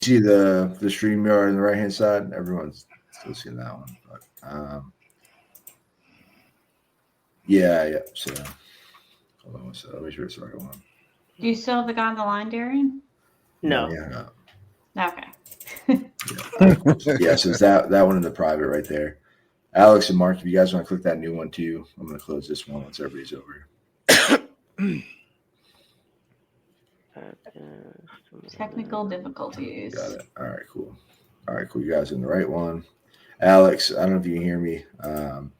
see the StreamYard on the right hand side? Everyone's still seeing that one. But, yeah. So hold on one second. Let me make sure it's the right one. Do you still have the guy on the line, Darian? No. Yeah. Okay. Yeah, so it's that one in the private right there. Alex and Mark, if you guys want to click that new one too, I'm going to close this one once everybody's over. Technical difficulties. Got it. All right, cool. You guys in the right one. Alex, I don't know if you can hear me. And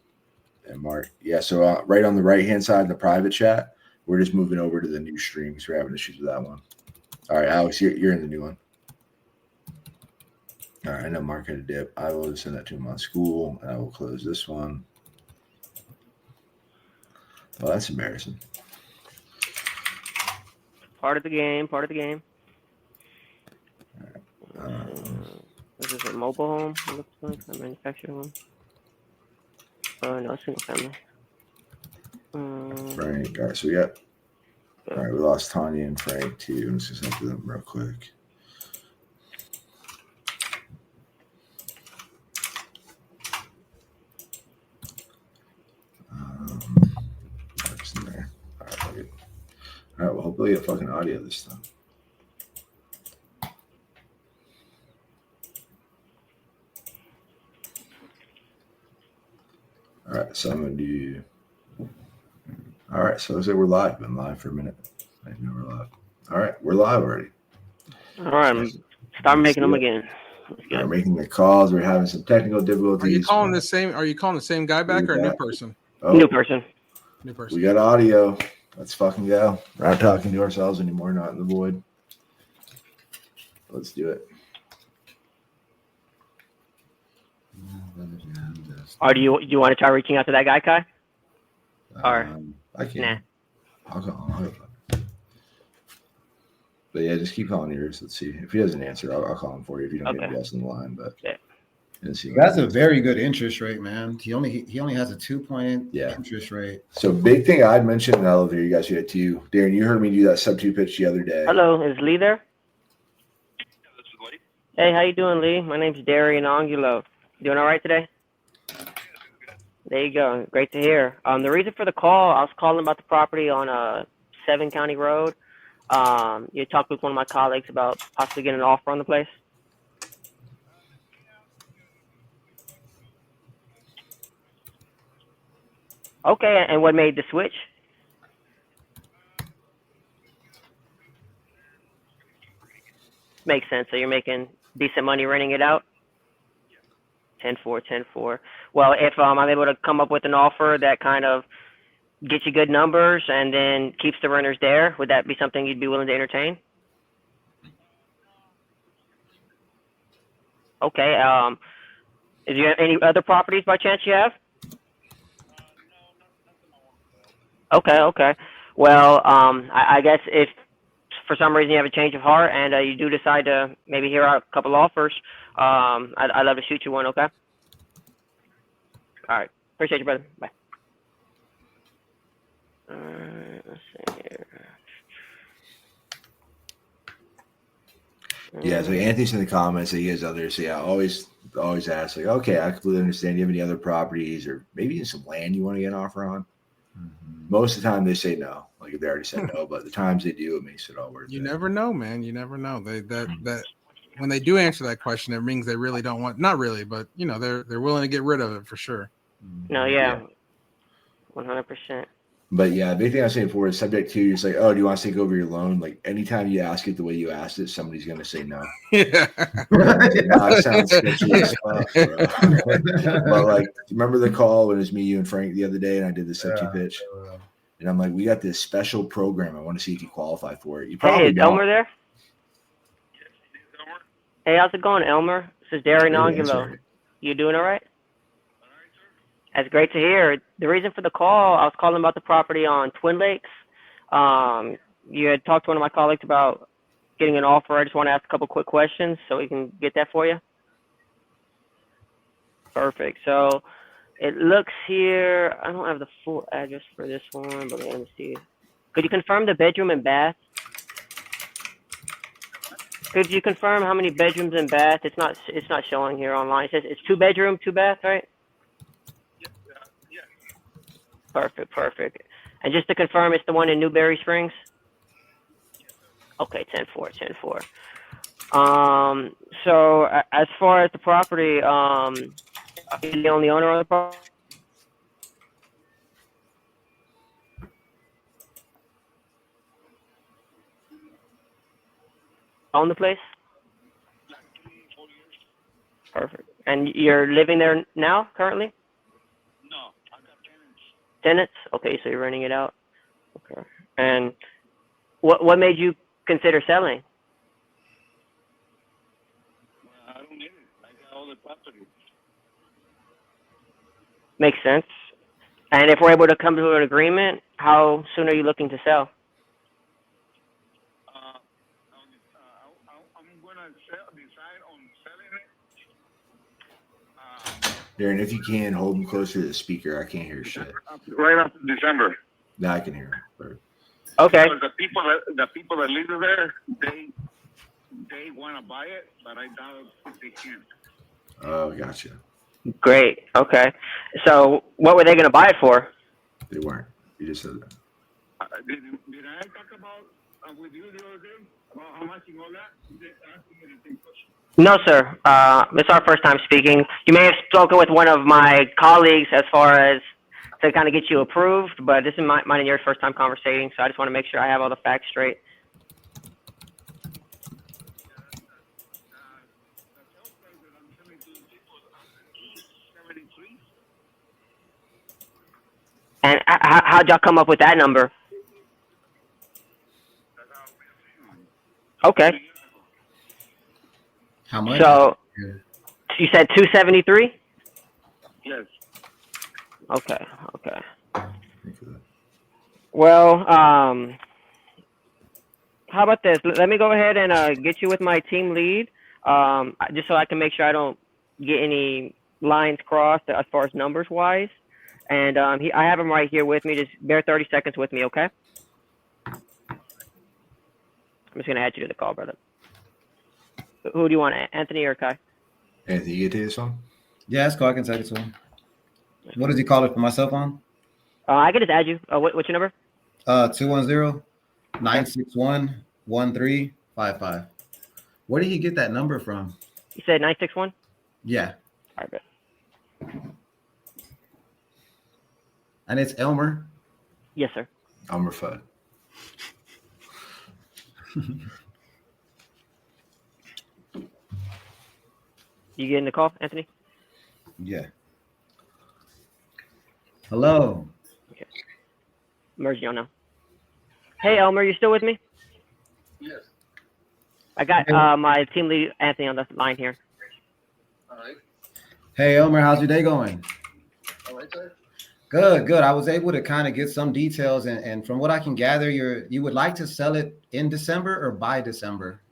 Mark. Yeah, so right on the right-hand side in the private chat, we're just moving over to the new stream because we're having issues with that one. All right, Alex, you're in the new one. All right, I know Mark had a dip. I will send that to him on school, and I will close this one. Well, that's embarrassing. Part of the game. All right. This is a mobile home. It looks like a manufactured home. No, single family. Frank. All right, so we got. All right, we lost Tanya and Frank too. Let's just enter them real quick. Mark's in there. All right, well, hopefully we get fucking audio this time. All right, so I'm going to do. All right, so let's say we're live. Been live for a minute. I know we're live. All right, we're live already. All right, start making them again. We're making the calls. We're having some technical difficulties. Are you calling the same guy back or a new person? Oh, New person. We got audio. Let's fucking go. We're not talking to ourselves anymore, not in the void. Let's do it. Or do you want to try reaching out to that guy, Ky? I can. Nah. I'll call. But yeah, just keep calling yours. Let's see. If he doesn't answer, I'll call him for you if you don't get guests in the line. But yeah. That's a very good interest rate, man. He only has a 2.8 interest rate. So big thing I'd mentioned in the elevator, you guys had too. Darren, you heard me do that sub 2 pitch the other day. Hello, is Lee there? This is Lee. Hey, how you doing, Lee? My name's Darian Angulo. Doing all right today? There you go. Great to hear. The reason for the call, I was calling about the property on 7 County Road. You talked with one of my colleagues about possibly getting an offer on the place. Okay, and what made the switch? Makes sense. So you're making decent money renting it out? 10-4. Well, if I'm able to come up with an offer that kind of gets you good numbers and then keeps the renters there, would that be something you'd be willing to entertain? Okay. Is there any other properties by chance you have? Okay. Well, I guess if for some reason you have a change of heart and you do decide to maybe hear out a couple offers, I'd love to shoot you one, okay? All right. Appreciate you, brother. Bye. Let's see here. Yeah, so Anthony's in the comments that he has others. So yeah, always ask, like, okay, I completely understand. Do you have any other properties or maybe even some land you want to get an offer on? Mm-hmm. Most of the time they say no. Like if they already said no, but the times they do, it makes it all worth it. You never know, man. You never know. That when they do answer that question, it means they really don't want. Not really, but you know they're willing to get rid of it for sure. No, yeah. 100%. But yeah, the big thing I was saying before is subject to, it's like, oh, do you want to take over your loan? Like anytime you ask it the way you asked it, somebody's going to say no. Yeah. That sounds sketchy as fuck, bro. But like, remember the call when it was me, you, and Frank the other day, and I did the sub-2 pitch? And I'm like, we got this special program. I want to see if you qualify for it. You probably Hey, is Elmer there? Hey, how's it going, Elmer? This is Darian Angulo. You doing all right? That's great to hear. The reason for the call, I was calling about the property on Twin Lakes. You had talked to one of my colleagues about getting an offer. I just want to ask a couple quick questions so we can get that for you. Perfect. So it looks here, I don't have the full address for this one, but let me see. Could you confirm the bedroom and bath? Could you confirm how many bedrooms and bath? It's not showing here online. It says it's 2 bedroom, 2 bath, right? Yeah. Perfect. And just to confirm, it's the one in Newberry Springs? Okay, 10-4. So as far as the property, are you the only owner of the property? Own the place? Like 3-4 years. Perfect. And you're living there now, currently? No, I got tenants. Tenants? Okay, so you're renting it out. Okay. And what made you consider selling? I don't need it. I got all the property. Makes sense. And if we're able to come to an agreement, how soon are you looking to sell? I'm gonna decide on selling it. Darren, if you can, hold him closer to the speaker. I can't hear shit. Right after December. Now I can hear him. Perfect. Okay. Because the people that live there, they want to buy it, but I doubt if they can. Oh, gotcha. Great. Okay. So what were they going to buy it for? They weren't. You just said that. Did I talk about with you the other day about how much and all that? They asked me the same question. No, sir. It's our first time speaking. You may have spoken with one of my colleagues as far as to kind of get you approved, but this is mine and your first time conversating, so I just want to make sure I have all the facts straight. And how'd y'all come up with that number? Okay. How much? So you said 273? Yes. Okay. Well, how about this? Let me go ahead and get you with my team lead, just so I can make sure I don't get any lines crossed as far as numbers wise. And I have him right here with me. Just bear 30 seconds with me, okay? I'm just gonna add you to the call, brother. Who do you want, Anthony or Ky? Anthony, you get to this one? Yeah, that's cool. I can take it to him. What does he call it for my cell phone? I can just add you. What's your number? 210-961-1355. Where did he get that number from? You said 961? Yeah. All right, good. And it's Elmer. Yes, sir. Elmer Fudd. You getting the call, Anthony? Yeah. Hello. Okay. Merging on now. Hey, Elmer, you still with me? Yes. I got my team lead, Anthony, on the line here. All right. Hey, Elmer, how's your day going? All right, sir. Good. I was able to kind of get some details, and from what I can gather, you would like to sell it in December or by December?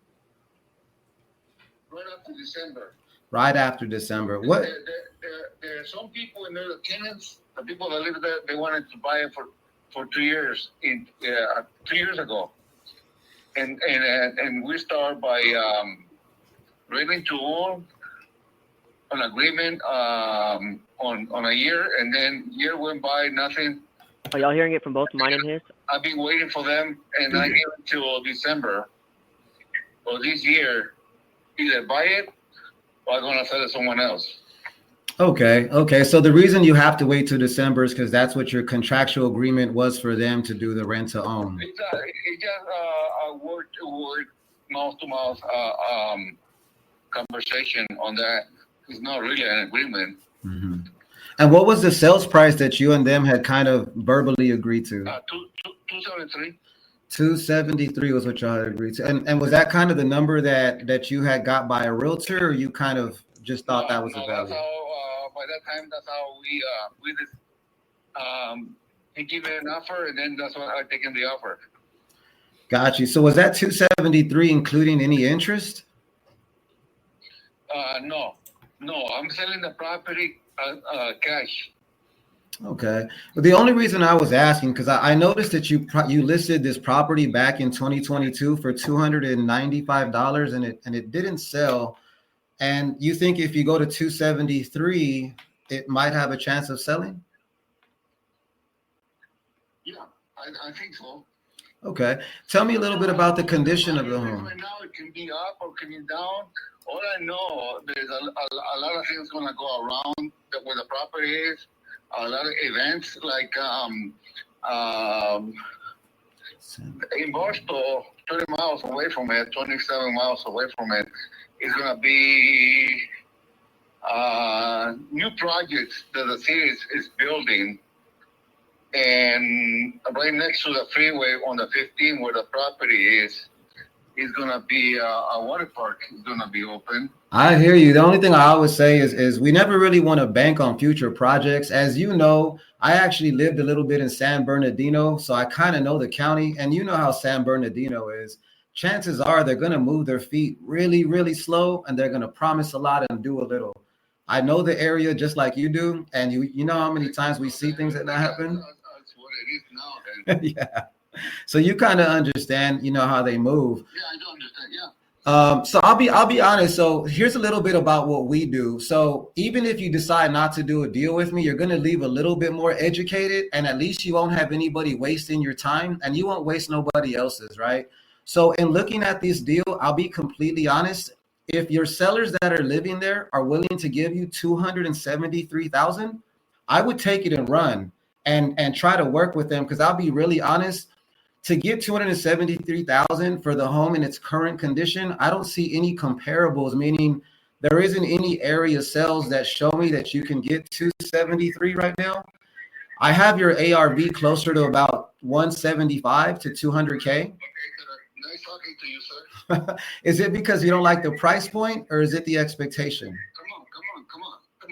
Right after December. Right after December. What? There are some people in there, the tenants, the people that live there, they wanted to buy it for 2 years 2 years ago, and we start by renting to own an agreement on a year, and then year went by, nothing. Are y'all hearing it from both mine and his? I've been waiting for them, and I gave it till December of this year. Either buy it or I'm gonna sell it to someone else. Okay. So the reason you have to wait till December is because that's what your contractual agreement was for them to do the rent to own. It's just a word to word, mouth to mouth conversation on that. It's not really an agreement. Mm-hmm. And what was the sales price that you and them had kind of verbally agreed to? 273. 273 was what y'all had agreed to. And was that kind of the number that you had got by a realtor, or you kind of just thought that was the value? That's how, by that time, that's how he gave me an offer, and then that's when I taken the offer. Got you. So was that 273 including any interest? No, I'm selling the property cash. Okay. But the only reason I was asking, because I noticed that you listed this property back in 2022 for $295 and it didn't sell. And you think if you go to 273, it might have a chance of selling? Yeah, I think so. Okay. Tell me a little bit about the condition of the home. Right now, it can be up or can be down. All I know, there's a lot of things going to go around where the property is. A lot of events like in Barstow, 30 miles away from it, 27 miles away from it, is going to be new projects that the city is building. And right next to the freeway on the 15 where the property is going to be a water park is going to be open. I hear you. The only thing I always say is we never really want to bank on future projects. As you know, I actually lived a little bit in San Bernardino, so I kind of know the county. And you know how San Bernardino is. Chances are they're going to move their feet really, really slow, and they're going to promise a lot and do a little. I know the area just like you do, and you know how many times we see things that happen. That's what it is now. Then. Yeah. So you kind of understand, you know, how they move. Yeah, I do understand. Yeah. So I'll be honest. So here's a little bit about what we do. So even if you decide not to do a deal with me, you're going to leave a little bit more educated, and at least you won't have anybody wasting your time, and you won't waste nobody else's, right? So in looking at this deal, I'll be completely honest. If your sellers that are living there are willing to give you $273,000, I would take it and run and try to work with them, because I'll be really honest. To get $273,000 for the home in its current condition, I don't see any comparables, meaning there isn't any area sales that show me that you can get $273 right now. I have your ARV closer to about 175 to 200K. Okay, nice talking to you, sir. Is it because you don't like the price point, or is it the expectation? Come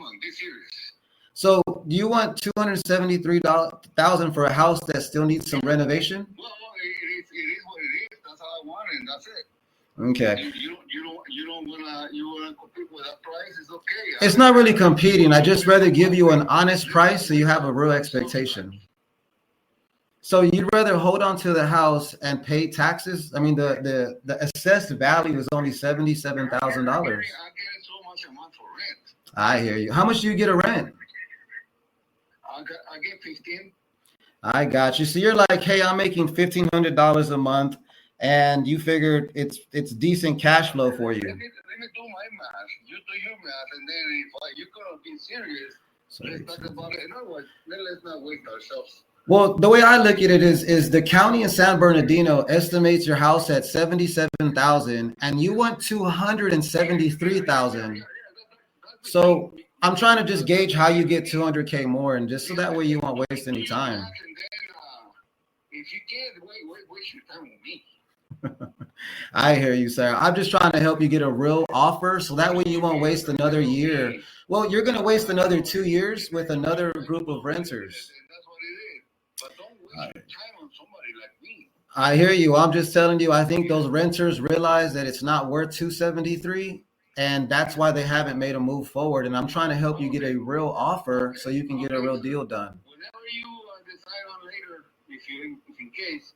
on, be serious. So do you want $273,000 for a house that still needs some renovation? Well, it is what it is. That's how I want it, and that's it. Okay. You don't wanna compete with that price. It's okay. It's not really competing. I just rather give you an honest price so you have a real expectation. So you'd rather hold on to the house and pay taxes? I mean, the assessed value is only $77,000. I get so much a month for rent. I hear you. How much do you get a rent? I get 15. I got you. So you're like, hey, I'm making $1,500 a month, and you figured it's decent cash flow for you. Let me do my math. You do your math, and then if you're gonna be serious, let's talk about it. In other words, let's not waste ourselves. Well, the way I look at it is the county in San Bernardino estimates your house at $77,000, and you want $273,000. So I'm trying to just gauge how you get 200K more, and just so that way you won't waste any time. And then, if you can't waste your time with me. I hear you, sir. I'm just trying to help you get a real offer, so that way you won't waste another year. Well, you're going to waste another 2 years with another group of renters. That's what it is. But don't waste your time on somebody like me. I hear you. I'm just telling you, I think those renters realize that it's not worth 273, and that's why they haven't made a move forward. And I'm trying to help you get a real offer so you can get a real deal done. Whenever you decide on later, if in case,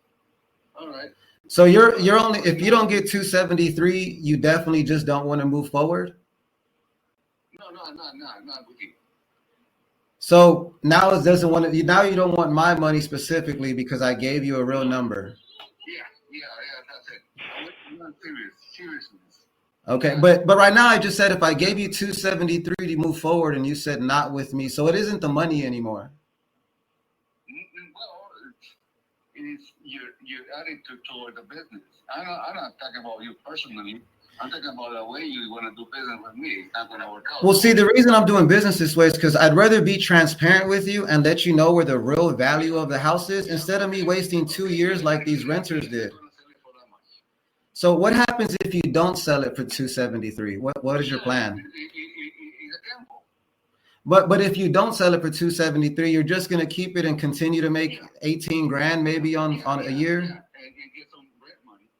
all right. So you're only, if you don't get 273, you definitely just don't want to move forward? No, not with you. So now it doesn't want to, now you don't want my money specifically because I gave you a real number. Yeah, that's it. I'm not seriousness. Okay, but right now I just said if I gave you 273 to move forward, and you said not with me, so it isn't the money anymore. Well, it is your attitude toward the business. I'm not talking about you personally. I'm talking about the way you want to do business with me. It's not going to work out. Well, see, the reason I'm doing business this way is because I'd rather be transparent with you and let you know where the real value of the house is, instead of me wasting 2 years like these renters did. So what happens if you don't sell it for 273? What is your plan? It's a gamble. But if you don't sell it for 273, you're just going to keep it and continue to make 18 grand maybe on a year? And get some rent money.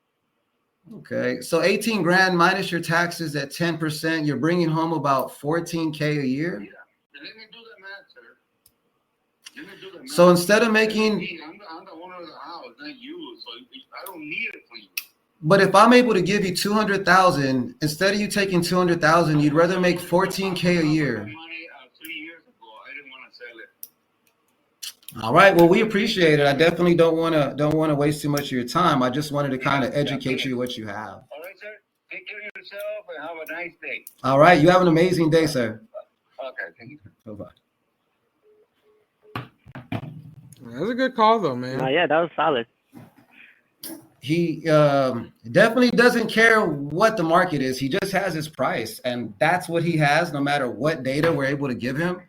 Okay, so 18 grand minus your taxes at 10%, you're bringing home about 14K a year? Yeah. And let me do the math, sir. So instead of making, I'm the owner of the house, not you. So I don't need it for you. but if I'm able to give you 200,000, instead of you taking 200,000, you'd rather make 14K a year. Money 3 years ago. I didn't want to sell it. All right. Well, we appreciate it. I definitely don't want to waste too much of your time. I just wanted to kind of educate you what you have. All right, sir. Take care of yourself and have a nice day. All right. You have an amazing day, sir. Okay, thank you. Bye-bye. That was a good call, though, man. Yeah, that was solid. He definitely doesn't care what the market is. He just has his price, and that's what he has no matter what data we're able to give him.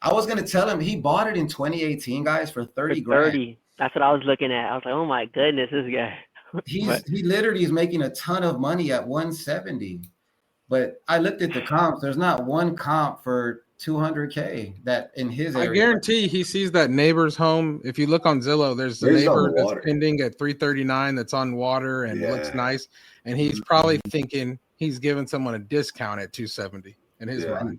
I was going to tell him he bought it in 2018, guys, for 30 grand. 30. That's what I was looking at. I was like, oh my goodness, this guy. He literally is making a ton of money at 170. But I looked at the comps. There's not one comp for 200K that in his area. I guarantee he sees that neighbor's home. If you look on Zillow, there's a neighbor that's pending at 339 that's on water and looks nice. And he's probably thinking he's giving someone a discount at 270 in his mind.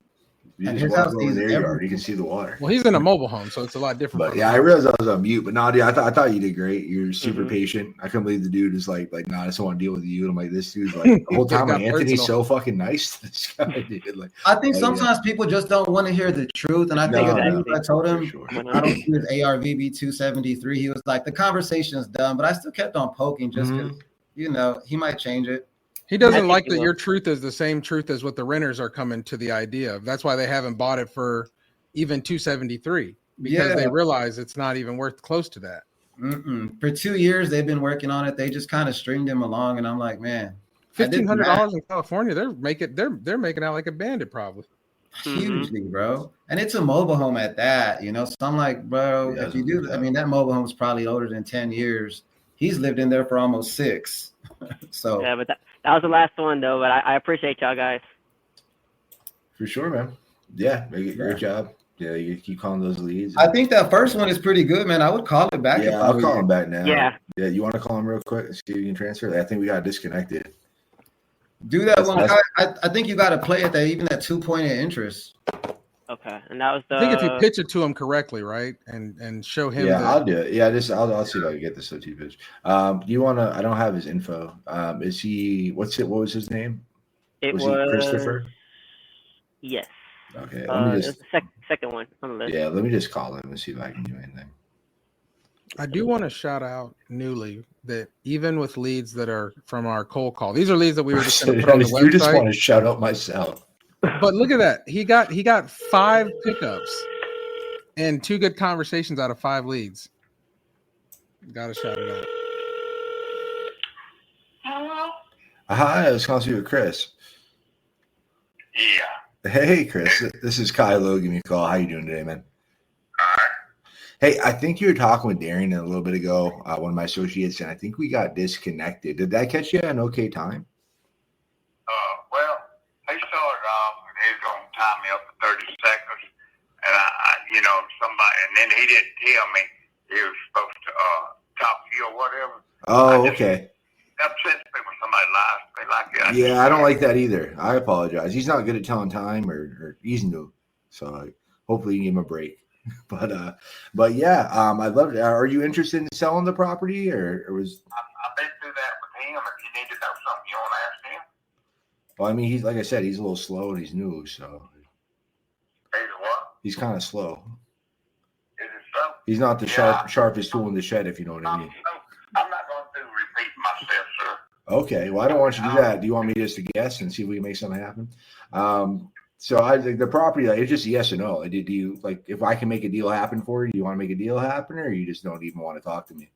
You And just his walk house over is their every- yard, you can see the water. Well, he's in a mobile home, so it's a lot different. But yeah, I realized I was on mute. But no, dude, I thought you did great. You're super Mhm. patient. I couldn't believe the dude is like, nah, I just don't want to deal with you. And I'm like, this dude's like the whole time. Got Like, Anthony's personal. so fucking nice to this guy, dude. Like, I think Oh, sometimes people just don't want to hear the truth. And I think No, as soon no, as I told for him, sure. I don't see his ARVB 273. He was like, the conversation's done, but I still kept on poking just because, he might change it. He I doesn't think like he that will. your truth is the same truth as what the renters are coming to the idea of. That's why they haven't bought it for even 273 because they realize it's not even worth close to that. For 2 years, they've been working on it. They just kind of stringed him along, and I'm like, man, I did the math. $1,500 in California, they're making out like a bandit probably. Hugely, bro. And it's a mobile home at that, So I'm like, bro, Yeah, if you do, I mean, that mobile home's probably older than 10 years. He's lived in there for almost 6. So Yeah, but that was the last one, though. But I appreciate y'all guys. For sure, man. Yeah, great job. Yeah, you keep calling those leads. I think that first one is pretty good, man. I would call it back. Yeah, I'll call him back now. Yeah. Yeah, you want to call him real quick? See if you can transfer? I think we got disconnected. Do that one. That's- I think you got to play at that, even at 2% interest. Okay, and that was the. I think if you pitch it to him correctly, right, and show him. Yeah, I'll do it. Yeah, I'll see if I can get this OT pitch. Do you want to? I don't have his info. Is he? What was his name? It was he Christopher? Yes. Okay, let me It's just. the second one on the list. Yeah, let me just call him and see if I can do anything. I do want to shout out newly that even with leads that are from our cold call, these are leads that we were just going to put on the You just want website. to shout out myself. But look at that. He got 5 pickups and 2 good conversations out of 5 leads. Gotta shout it out. Hello? Hi, I was calling you with Chris. Yeah. Hey, Chris. This is Ky Logue. Give me a call. How you doing today, man? All right. Hey, I think you were talking with Darian a little bit ago, one of my associates, and I think we got disconnected. Did that catch you at an okay time? Well, he started off and he was going to time me up for 30 seconds. And somebody, and then he didn't tell me he was supposed to talk to you or whatever. Oh, okay. Upsets me when somebody lies to me like that. Yeah, I don't like that either. I apologize. He's not good at telling time, or he's new, so hopefully you give him a break. But yeah, I'd love to. Are you interested in selling the property, or was? I've been through that with him. If you need to know something, you want to ask him. Well, I mean, he's like I said, he's a little slow and he's new, so He's what? he's kind of slow. Is it so? He's not the sharpest tool in the shed, if you know what I mean. I'm not going to repeat myself, sir. Okay, well, I don't want you to do that. Do you want me just to guess and see if we can make something happen? So I think the property, it's just yes or no. Do you like if I can make a deal happen for you? Do you want to make a deal happen, or you just don't even want to talk to me?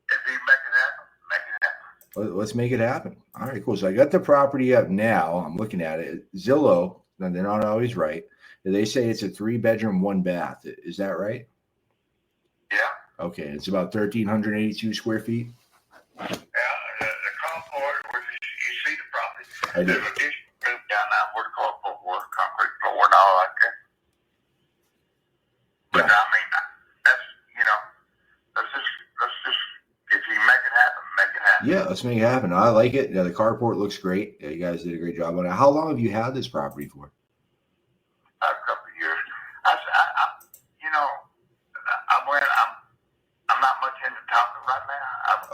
If you make it happen, make it happen. Let's make it happen. All right, cool. So I got the property up now. I'm looking at it. Zillow, and they're not always right. They say it's a 3-bedroom, 1-bath. Is that right? Yeah. Okay, it's about 1,382 square feet. Yeah, the carport, where you see the property. I do. There's a dish roof down there where the carport was, concrete floor and all like that. But Yeah. I mean, let's just, if you make it happen, make it happen. Yeah, let's make it happen. I like it. Yeah, the carport looks great. Yeah, you guys did a great job on it. How long have you had this property for? A couple of years.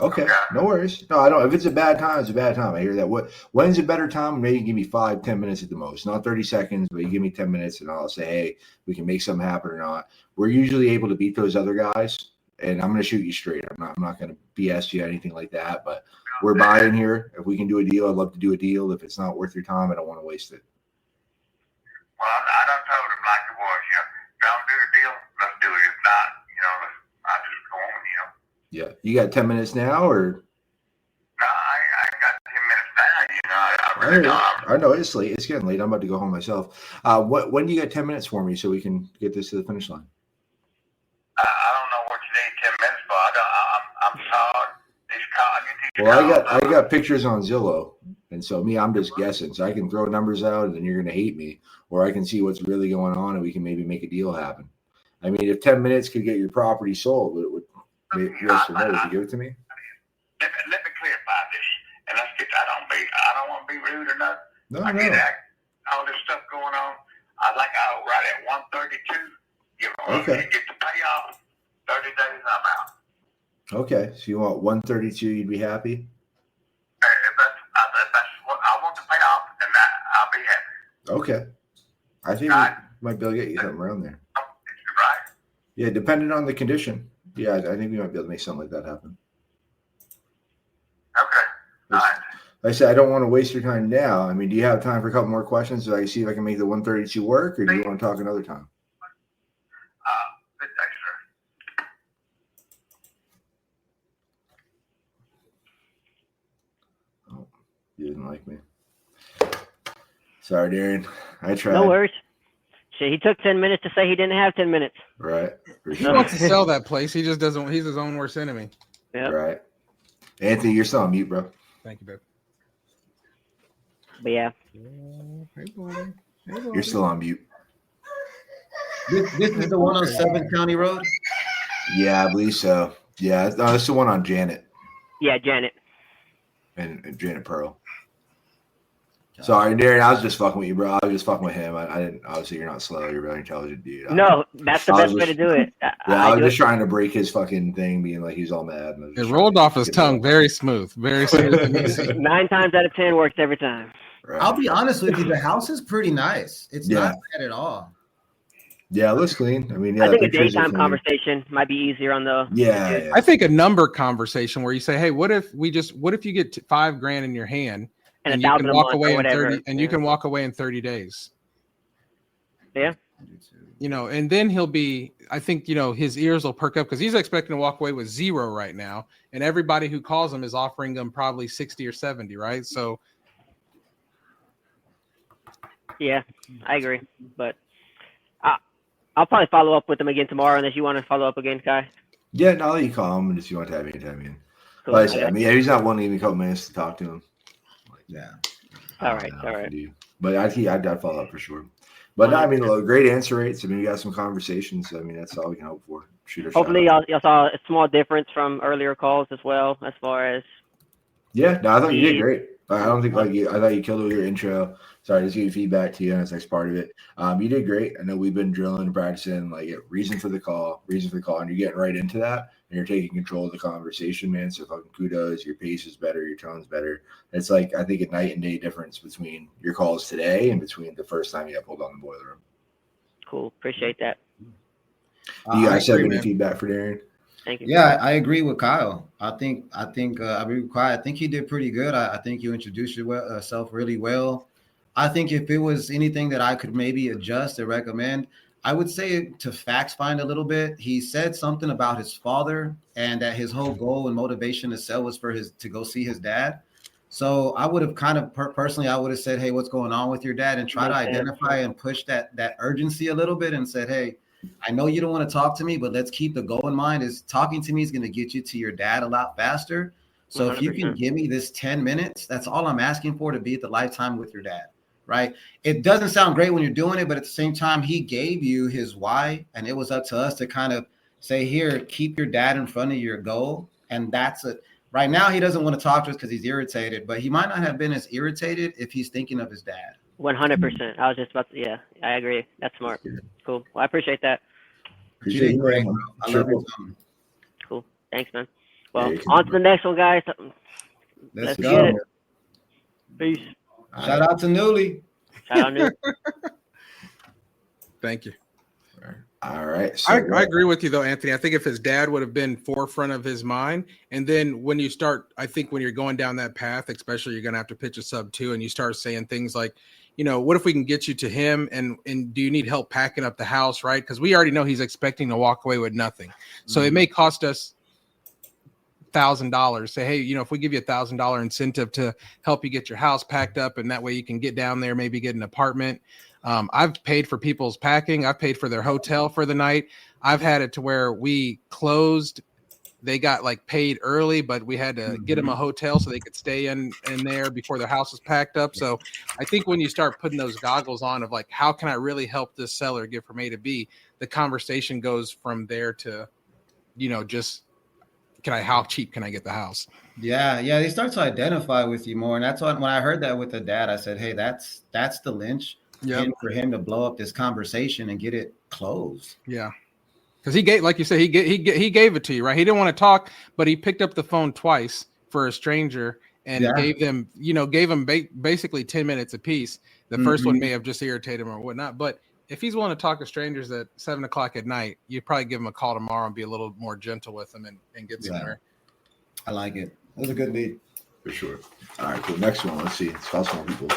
Okay, no worries. No, I don't. If it's a bad time, it's a bad time. I hear that. When's a better time? Maybe give me 5-10 minutes at the most, not 30 seconds, but you give me 10 minutes, and I'll say, hey, we can make something happen or not. We're usually able to beat those other guys, and I'm going to shoot you straight. I'm not going to BS you or anything like that. But we're buying here. If we can do a deal, I'd love to do a deal. If it's not worth your time, I don't want to waste it. Well, I done told him like it was. Don't do the deal. Let's do it. If not, I just go on. Yeah, you got 10 minutes now, or? No, I ain't got 10 minutes now. I I know it's late. It's getting late. I'm about to go home myself. When do you got 10 minutes for me so we can get this to the finish line? I don't know what you need 10 minutes for. I'm tired. Well, I got pictures on Zillow, and so I'm just guessing. So I can throw numbers out, and then you're going to hate me, or I can see what's really going on, and we can maybe make a deal happen. I mean, if 10 minutes could get your property sold, would yes or no? Would you give it to me? Let me clarify this, and let's get. I don't want to be rude or nothing. No. Get all this stuff going on. I'll write at 132. Okay. You get the payoff. 30 days, I'm out. Okay, so you want 132? You'd be happy. If that's what I want to pay off, and that I'll be happy. Okay, I think we might be able to get you something around there. Right? Yeah, depending on the condition. Yeah, I think we might be able to make something like that happen. Okay. All right. Like I said, I don't want to waste your time now. I mean, do you have time for a couple more questions so I can see if I can make the 132 work, or do you want to talk another time? Good day, sir. Oh, you didn't like me. Sorry, Darren. I tried. No worries. Shit, he took 10 minutes to say he didn't have 10 minutes. Right. He wants to sell that place. He just doesn't. He's his own worst enemy. Yep. Right. Anthony, you're still on mute, bro. Thank you, babe. But yeah. Hey, buddy. You're still on mute. This is the one on 7th County Road? Yeah, I believe so. Yeah, no, it's the one on Janet Yeah, Janet. and Janet Pearl. Sorry, Darren. I was just fucking with you, bro. I was just fucking with him. I didn't. Obviously, you're not slow. You're a really intelligent dude. No, that's the best way to do it. I was just trying to break his fucking thing, being like he's all mad. It rolled off his tongue very smooth. Very smooth and easy. 9 times out of 10 works every time. Right. I'll be honest with you. The house is pretty nice. It's not bad at all. Yeah, it looks clean. I mean, yeah, I think a daytime conversation might be easier on the. Yeah. I think a number conversation where you say, "Hey, what if you get $5,000 in your hand and you can walk away in 30 and you can walk away in 30 days?" Yeah. And then he'll be. I think his ears will perk up because he's expecting to walk away with 0 right now, and everybody who calls him is offering them probably 60 or 70, right? So. Yeah, I agree, but I'll probably follow up with him again tomorrow, unless you want to follow up again, Ky. Yeah, no, I'll let you call him, and if you want to have me, have me in. Cool. Like I said, he's not wanting to give me a couple minutes to talk to him. Yeah. All right. But I'd follow up for sure. But no, I mean, great answer rates. I mean, we got some conversations. I mean, that's all we can hope for. Hopefully, y'all saw a small difference from earlier calls as well, as far as. Yeah, no, I thought you did great. I don't think I thought you killed it with your intro. Sorry, just give you feedback to you on this next part of it. You did great. I know we've been drilling and practicing, reason for the call, and you're getting right into that, and you're taking control of the conversation, man. So fucking kudos. Your pace is better, your tone's better. It's I think a night and day difference between your calls today and between the first time you got pulled on the boiler room. Cool, appreciate that. Do you guys have any feedback for Darren? Thank you. Yeah, I agree with Kyle. I think I agree with Kyle. I think he did pretty good. I think you introduced yourself really well. I think if it was anything that I could maybe adjust or recommend, I would say to fact find a little bit. He said something about his father and that his whole goal and motivation to sell was to go see his dad. So I would have kind of personally, I would have said, hey, what's going on with your dad? And try to identify and push that urgency a little bit and said, hey, I know you don't want to talk to me, but let's keep the goal in mind is talking to me is going to get you to your dad a lot faster. So 100%. If you can give me this 10 minutes, that's all I'm asking for, to be at the lifetime with your dad. Right. It doesn't sound great when you're doing it, but at the same time, he gave you his why. And it was up to us to kind of say, here, keep your dad in front of your goal. And that's it. Right now, he doesn't want to talk to us because he's irritated, but he might not have been as irritated if he's thinking of his dad. 100%. I was just about to, yeah, I agree. That's smart. Cool. Well, I appreciate that. Appreciate you, man. I love you. Cool. Thanks, man. Well, on to the next one, guys. Let's get go. it. Peace. Shout out to Newly. Shout out, Newly. Thank you. All right. So I agree with you though, Anthony. I think if his dad would have been forefront of his mind, and then when you start, I think when you're going down that path, especially you're going to have to pitch a sub 2, and you start saying things like, you know, what if we can get you to him, and do you need help packing up the house, right? Because we already know he's expecting to walk away with nothing. So it may cost us $1,000. Say, hey, you know, if we give you $1,000 incentive to help you get your house packed up, and that way you can get down there, maybe get an apartment. I've paid for people's packing. I've paid for their hotel for the night. I've had it to where we closed. They got like paid early, but we had to get them a hotel so they could stay in there before their house was packed up. So I think when you start putting those goggles on of like, how can I really help this seller get from A to B? The conversation goes from there to, you know, just how cheap can I get the house? Yeah, they start to identify with you more, and that's why when I heard that with the dad, I said, "Hey, that's the lynch for him to blow up this conversation and get it closed." Yeah, because he gave, like you said, he gave it to you, right? He didn't want to talk, but he picked up the phone twice for a stranger and gave them basically 10 minutes apiece. The first one may have just irritated him or whatnot, but if he's willing to talk to strangers at 7:00 at night, you'd probably give him a call tomorrow and be a little more gentle with him and get somewhere. I like it. That was a good lead. For sure. All right, cool. Next one. Let's see. Let's call some more people.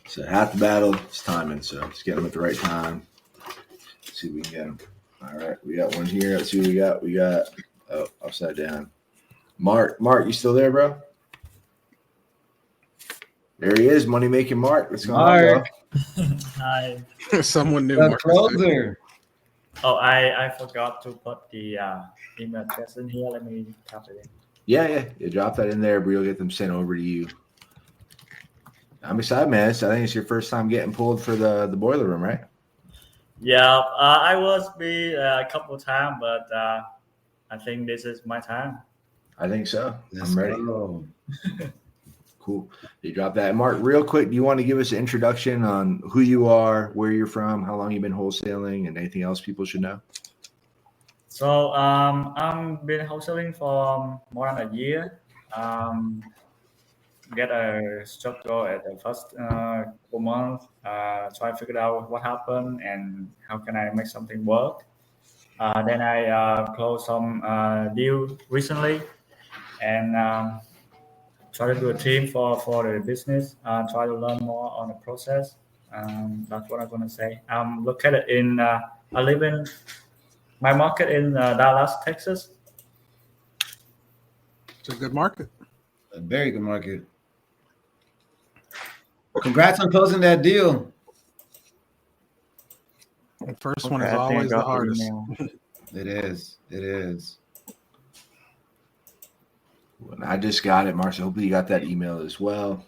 So half the battle is timing. So let's get them at the right time. Let's see if we can get them. All right. We got one here. Let's see what we got. We got upside down. Mark, you still there, bro? There he is. Money making Mark. What's going on, bro? Hi. Someone new. The closer. Oh, I forgot to put the email address in here. Let me type it in. Yeah. You drop that in there, but you'll get them sent over to you. I'm excited, man. So I think it's your first time getting pulled for the boiler room, right? Yeah, I was a couple of times, but I think this is my time. I think so. Let's I'm ready. go. Cool. You drop that. Mark, real quick, do you want to give us an introduction on who you are, where you're from, how long you've been wholesaling, and anything else people should know? So I've been wholesaling for more than a year. Get a struggle at the first couple months, try to figure out what happened and how can I make something work. Then I closed some deal recently and try to do a team for the business, try to learn more on the process. That's what I'm going to say. I'm located in, I live in my market in Dallas, Texas. It's a good market. A very good market. Congrats on closing that deal. The first one is always the hardest. It is. And I just got it, Mark. So hopefully you got that email as well.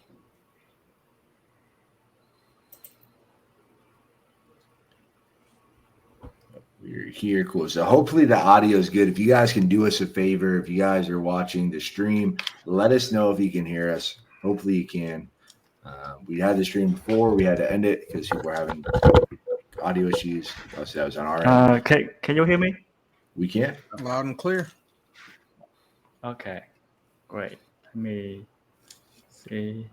We're here. Cool. So hopefully the audio is good. If you guys can do us a favor, if you guys are watching the stream, let us know if you can hear us. Hopefully you can. We had the stream before. We had to end it because people were having audio issues. So that was on our end. Can you hear me? We can. Loud and clear. Okay, great. Let me see.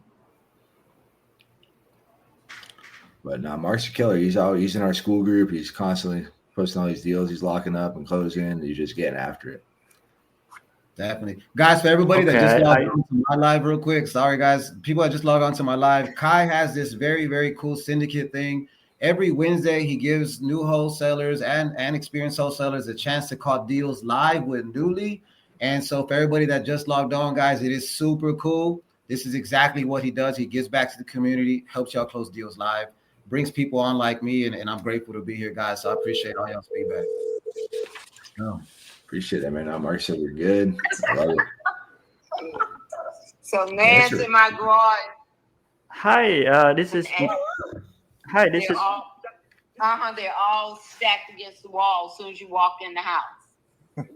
But no, Mark's a killer. He's in our school group. He's constantly posting all these deals. He's locking up and closing. He's just getting after it. Definitely. Guys, for everybody that just logged on to my live real quick, sorry guys, people that just logged on to my live, Ky has this very, very cool syndicate thing. Every Wednesday, he gives new wholesalers and experienced wholesalers a chance to call deals live with Newly. And so for everybody that just logged on, guys, it is super cool. This is exactly what he does. He gives back to the community, helps y'all close deals live, brings people on like me, and I'm grateful to be here, guys. So I appreciate all y'all's feedback. Oh. Appreciate that, man. Now, Mark said we're good. I love it. So man's in my garage. Hi, this is. Hi, this is. They're all stacked against the wall as soon as you walk in the house. Where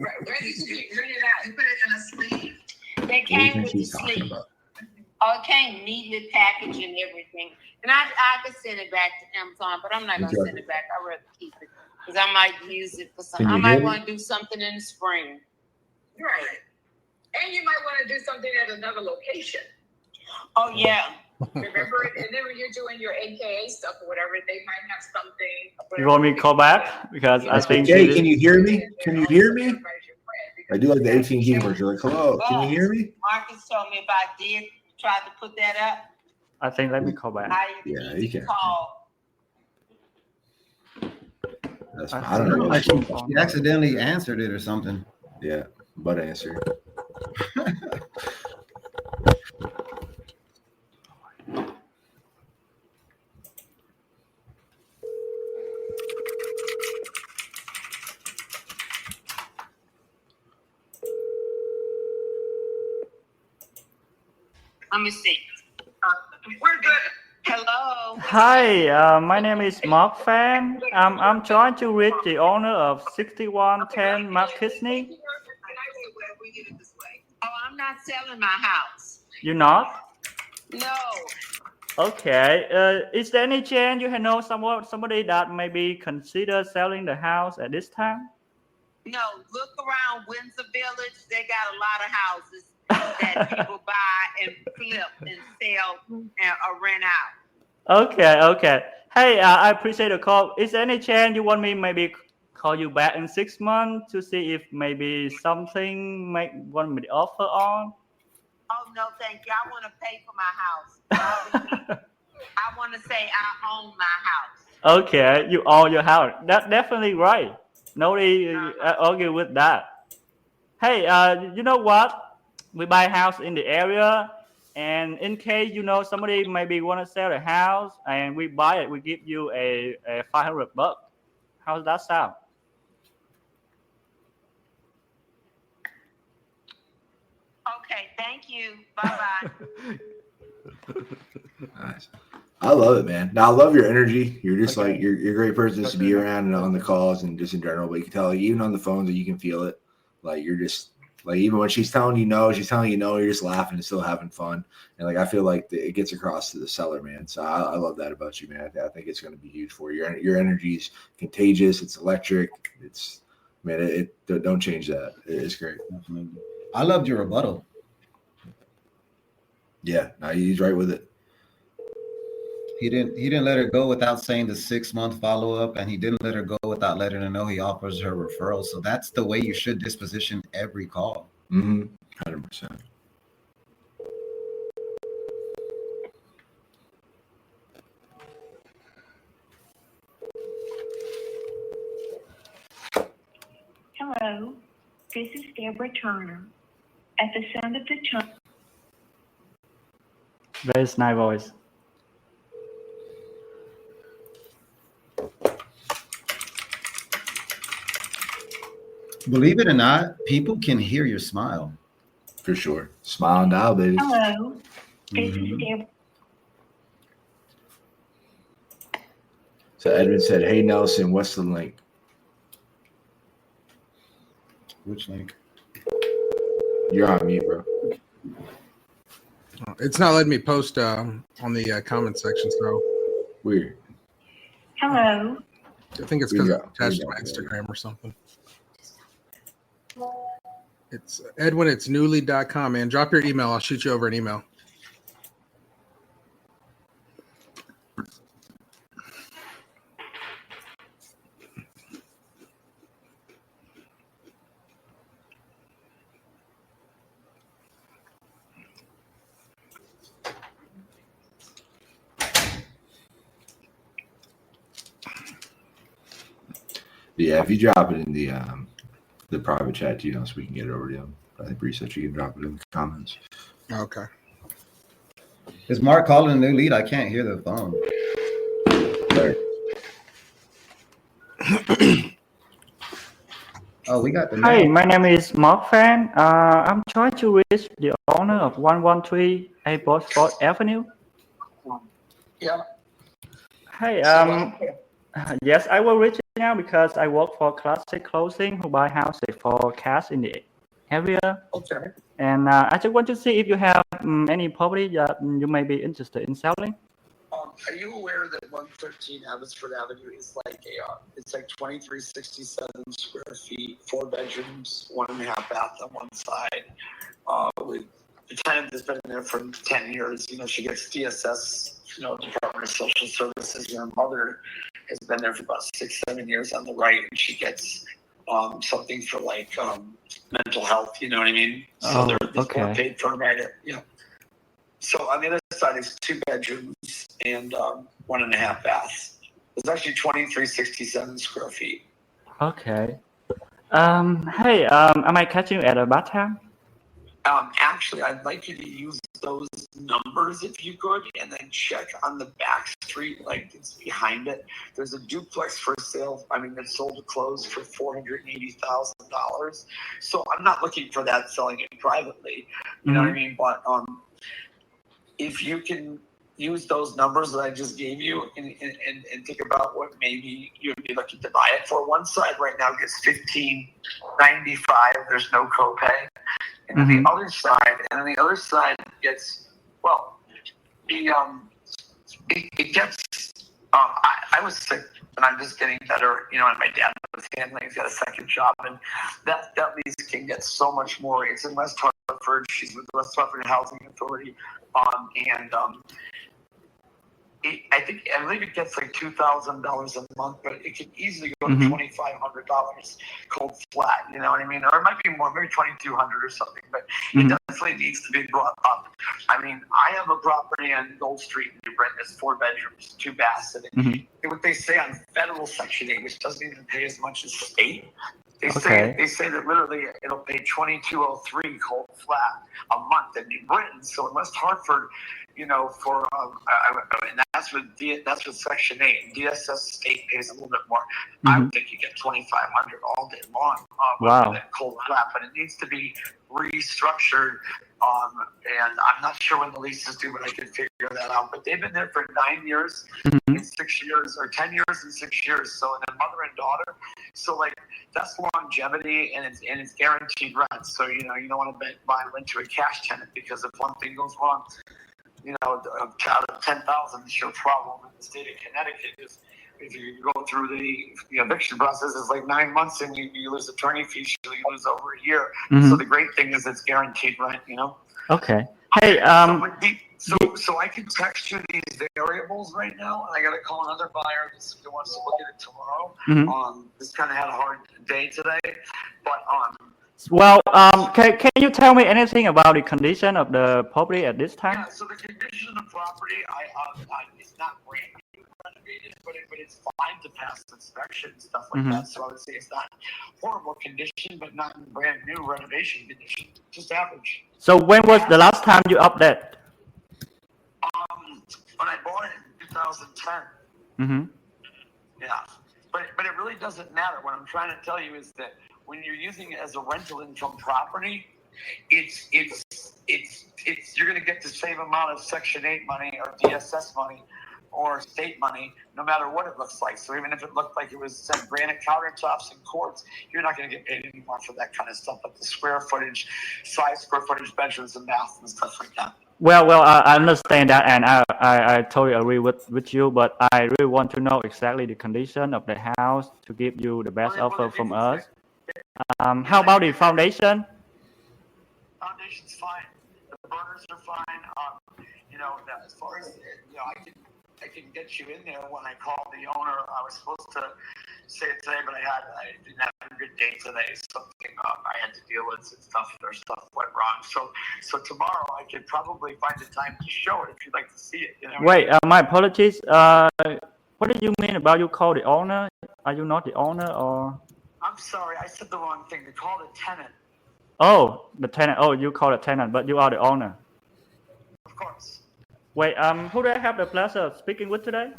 do you bring it out? You put it in a sleeve. They came with the sleeve. Oh, it came neatly packaged and everything. And I could send it back to Amazon, but I'm not gonna send it back. I'd rather keep it because I might use it for something. I might want to do something in the spring. Right. And you might want to do something at another location. Oh, yeah. Remember? And then when you're doing your AKA stuff or whatever, they might have something. You want me to call back? Because I think Jay, can you hear me? Can you hear me? I do like the 18 gamers. You're like, hello, can you hear me? Marcus told me if I did try to put that up, I think let me call back. Yeah, you can. call. That's fine. I don't know. Like she accidentally answered it or something. Yeah, but answer. Let me see. We're good. Hello. Hi, my name is Mark Fan. I'm trying to reach the owner of 6110 Mark Kisney. Oh, I'm not selling my house. You're not? No. Okay. Is there any chance you know somebody that maybe consider selling the house at this time? No. Look around Windsor Village. They got a lot of houses that people buy and flip and sell or rent out. Okay. Hey, I appreciate the call. Is there any chance you want me maybe call you back in 6 months to see if maybe something want me to offer on? Oh, no, thank you. I want to pay for my house. I want to say I own my house. Okay, you own your house. That's definitely right. Nobody argue with that. Hey, you know what? We buy a house in the area, and in case somebody maybe want to sell a house, and we buy it, we give you a $500. How's that sound? Okay, thank you. Bye-bye. Nice. I love it, man. Now I love your energy. You're just like you're a great person just to be around and on the calls and just in general. But you can tell, like, even on the phones, that you can feel it. Like you're just like even when she's telling you no, you're just laughing and still having fun. And like I feel like it gets across to the seller, man. So I love that about you, man. I think it's going to be huge for you. Your energy's contagious. It's electric. It's man. Don't change that. It's great. I loved your rebuttal. Yeah, no, he's right with it. He didn't let her go without saying the 6-month follow-up, and he didn't let her go without letting her know he offers her referrals. So that's the way you should disposition every call. 100%. Hello, this is Deborah Turner. At the sound of the tone. Very nice voice. Believe it or not, people can hear your smile. For sure. Smile and dial, baby. Hello, this is Deborah. So Edwin said, "Hey Nelson, what's the link?" Which link? You're on mute, bro. It's not letting me post on the comment section, so weird. Hello. I think it's because it's attached to my Instagram or something. It's Edwin. It's newly.com, man. Drop your email. I'll shoot you over an email. Yeah, if you drop it in the private chat, so we can get it over to him. I think research, you can drop it in the comments. Okay. Is Mark calling a new lead? I can't hear the phone. Oh, we got the name. Hi, my name is Mark Fan. I'm trying to reach the owner of 113 A Bosford Avenue. Yeah. Hey, yes, I will reach now because I work for Classic Closing, who buy houses for cash in the area. Okay. And I just want to see if you have any property that you may be interested in selling. are you aware that 113 Abbotsford Avenue is like it's like 2367 square feet, 4 bedrooms, 1.5 bath on one side. With the tenant that's been there for 10 years, she gets DSS, Department of Social Services. Her mother has been there for about 6-7 years on the right, and she gets something for like mental health. You know what I mean? So they're more paid for right. Yeah. So on the other side is 2 bedrooms and 1.5 baths. It's actually 2367 square feet. Okay. Hey, am I catching you at a bad time? Actually, I'd like you to use those numbers if you could, and then check on the back street, like it's behind it. There's a duplex for sale. That's sold to close for $480,000. So I'm not looking for that, selling it privately. You know what I mean? But if you can use those numbers that I just gave you and think about what maybe you'd be looking to buy it for. One side right now gets $1,595. There's no copay. And then the other side, gets, it gets, I was sick and I'm just getting better, and my dad was handling, he's got a second job, and that lease can get so much more. It's in West Hartford. She's with the West Hartford Housing Authority. I believe it gets like $2,000 a month, but it can easily go to $2,500 cold flat. You know what I mean? Or it might be more, maybe $2,200 or something. But it definitely needs to be brought up. I have a property on Gold Street in New Britain. It's 4 bedrooms, 2 baths. And what they say on federal Section 8, which doesn't even pay as much as state. They say that literally it'll pay $2,203 cold flat a month in New Britain. So in West Hartford, and that's with Section 8. DSS state pays a little bit more. I would think you get $2,500 all day long. With that cold flat, but it needs to be restructured. And I'm not sure when the lease is due, but I can figure that out. But they've been there for 9 years and 6 years, or 10 years and 6 years. So they're mother and daughter. So that's longevity, and it's guaranteed rent. So you don't want to buy into a cash tenant, because if one thing goes wrong, out of 10,000, it's your problem in the state of Connecticut. If you go through the eviction process, it's like 9 months, and you lose attorney fees, you lose over a year. So the great thing is it's guaranteed rent. Okay. Hey, so I can text you these variables right now, and I got to call another buyer who wants to look at it tomorrow. Just kind of had a hard day today, but can you tell me anything about the condition of the property at this time? Yeah, so the condition of the property, it's not brand new renovated, but it's fine to pass inspection and stuff like that. So I would say it's not horrible condition, but not in brand new renovation condition, just average. So when was the last time you updated? When I bought it in 2010. Yeah, but it really doesn't matter. What I'm trying to tell you is that when you're using it as a rental income property, it's you're going to get the same amount of Section 8 money or DSS money or state money, no matter what it looks like. So even if it looked like it was some granite countertops and quartz, you're not going to get paid anymore for that kind of stuff. But the square footage, bedrooms and baths and stuff like that. Well, I understand that, and I totally agree with you, but I really want to know exactly the condition of the house to give you the best offer from us. How about the foundation? Foundation's fine. The burners are fine. As far as I can get you in there. When I called the owner, I was supposed to say it today, but I didn't have a good day today. Something I had to deal with, some stuff went wrong. So tomorrow I could probably find the time to show it if you'd like to see it. Wait, my apologies. What do you mean about you call the owner? Are you not the owner, or? I'm sorry, I said the wrong thing. They called it tenant. Oh, the tenant. Oh, you call it tenant, but you are the owner. Of course. Wait, who do I have the pleasure of speaking with today?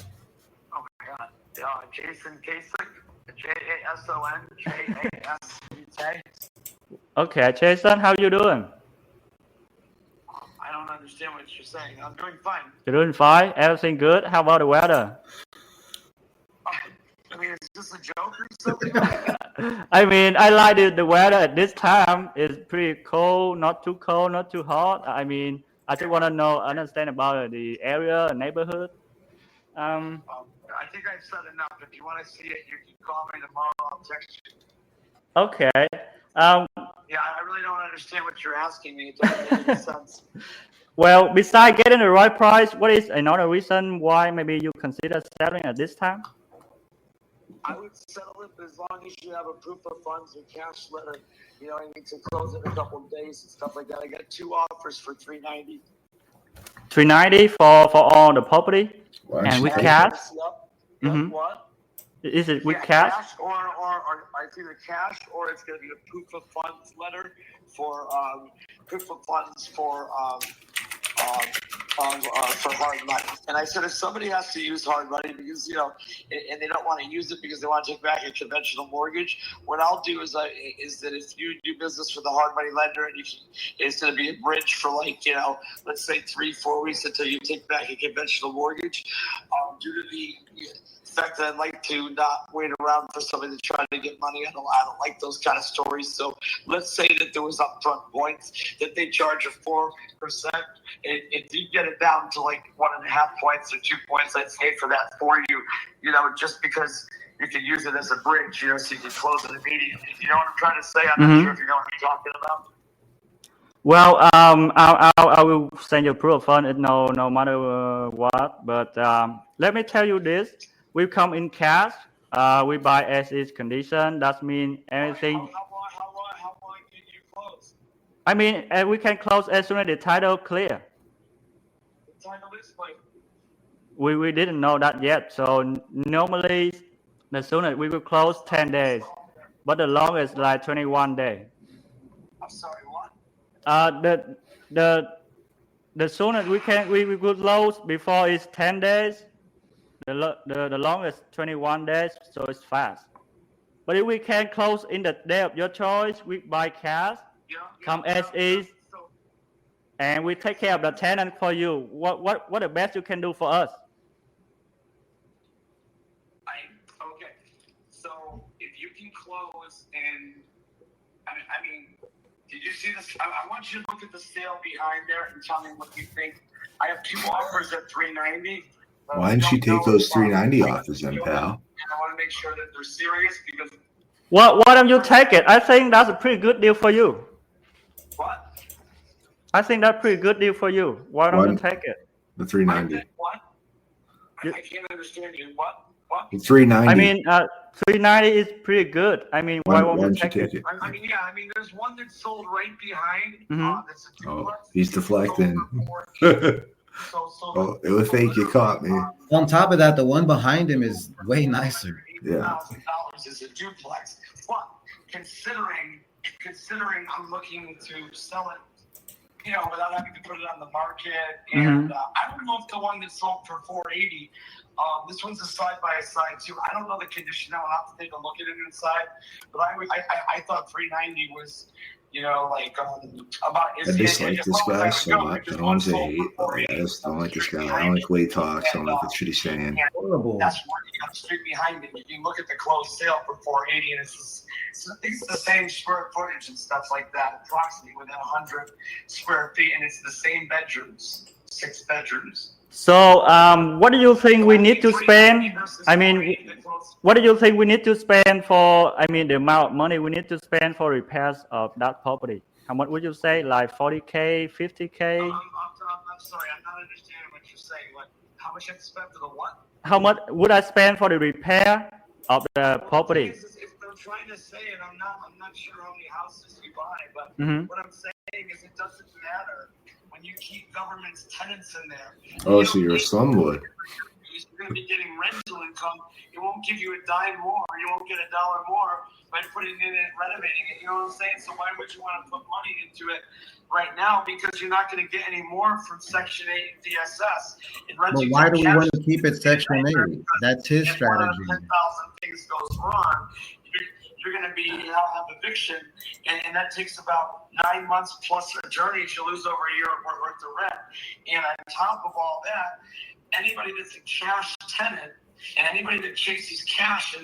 Oh my God, Jason Kasich, JASON, Okay, Jason, how you doing? I don't understand what you're saying. I'm doing fine. You're doing fine? Everything good? How about the weather? Is this a joke or something? I like the weather at this time. It's pretty cold, not too cold, not too hot. I just want to understand about the area, neighborhood. I think I've said enough. If you want to see it, you can call me tomorrow. I'll text you. Okay. Yeah, I really don't understand what you're asking me. It doesn't make any sense. Well, besides getting the right price, what is another reason why maybe you consider selling at this time? I would sell it as long as you have a proof of funds or cash letter. You know, I need to close it in a couple of days and stuff like that. I got 2 offers for $390. $390 for all the property, and with cash. Yep. Mm-hmm. What? Is it with cash? Or it's either cash or it's going to be a proof of funds letter for hard money. And I said, if somebody has to use hard money because, you know, and they don't want to use it because they want to take back a conventional mortgage, what I'll do is that if you do business with a hard money lender and it's going to be a bridge for, like, you know, let's say 3-4 weeks until you take back a conventional mortgage, due to the fact that I'd like to not wait around for somebody to try to get money. I don't like those kind of stories. So let's say that there was upfront points that they charge a 4%. If you get it down to like 1.5 points or 2 points, I'd pay for that for you. You know, just because you can use it as a bridge, you know, so you can close it immediately. You know what I'm trying to say? I'm not sure if you know what I'm talking about. Well, I will send you proof of fund, no matter what. But let me tell you this: we come in cash. We buy as is condition. That means anything. How long can you close? I mean, we can close as soon as the title clear. The title is clear. We didn't know that yet. So normally, the soonest we will close 10 days, but the longest like 21 days. I'm sorry, what? The soonest we could close before is 10 days. The longest 21 days, so it's fast. But if we can close in the day of your choice, we buy cash, come as is, and we take care of the tenant for you. What the best you can do for us? Okay. So if you can close and I mean, did you see this? I want you to look at the sale behind there and tell me what you think. I have 2 offers at $390. Why didn't you take those $390 offers then, pal? And I want to make sure that they're serious because. Well, why don't you take it? I think that's a pretty good deal for you. What? I think that's a pretty good deal for you. Why don't you take it? The $390. What? I can't understand you. What? The $390. I mean, $390 is pretty good. I mean, why won't you take it? I mean, yeah. I mean, there's one that's sold right behind. That's a duplex. He's deflecting. Oh, it was fake. You caught me. On top of that, the one behind him is way nicer. Yeah. $1,000 is a duplex. But considering I'm looking to sell it, you know, without having to put it on the market, and I don't know if the one that sold for $480. This one's a side by side too. I don't know the condition. I will have to take a look at it inside. But I thought $390 was, you know, like about. I dislike this guy so much. I don't want to say hate, but like, I just don't like this guy. I don't like the way he talks. I don't like the shit he's saying. Horrible. That's working on the street behind it. You can look at the closed sale for $480, and it's the same square footage and stuff like that, approximately within 100 square feet, and it's the same bedrooms, 6 bedrooms. So, what do you think we need to spend? I mean, what do you think we need to spend for? I mean, the amount of money we need to spend for repairs of that property. How much would you say? Like 40K, 50K? I'm sorry, I'm not understanding what you're saying. What? How much I have to spend for the what? How much would I spend for the repair of the property? If they're trying to say it, I'm not sure how many houses you buy, but what I'm saying is it doesn't matter. When you keep government's tenants in there. Oh, so you're a slumlord. You're going to be getting rental income. It won't give you a dime more. You won't get $1 more by putting it in and renovating it. You know what I'm saying? So why would you want to put money into it right now? Because you're not going to get any more from Section 8 and DSS. But why do we want to keep it Section 8? That's his strategy. If 10,000 things goes wrong, you're going to have eviction, and that takes about 9 months plus attorneys. You lose over a year worth of rent. And on top of all that, anybody that's a cash tenant and anybody that chases cash in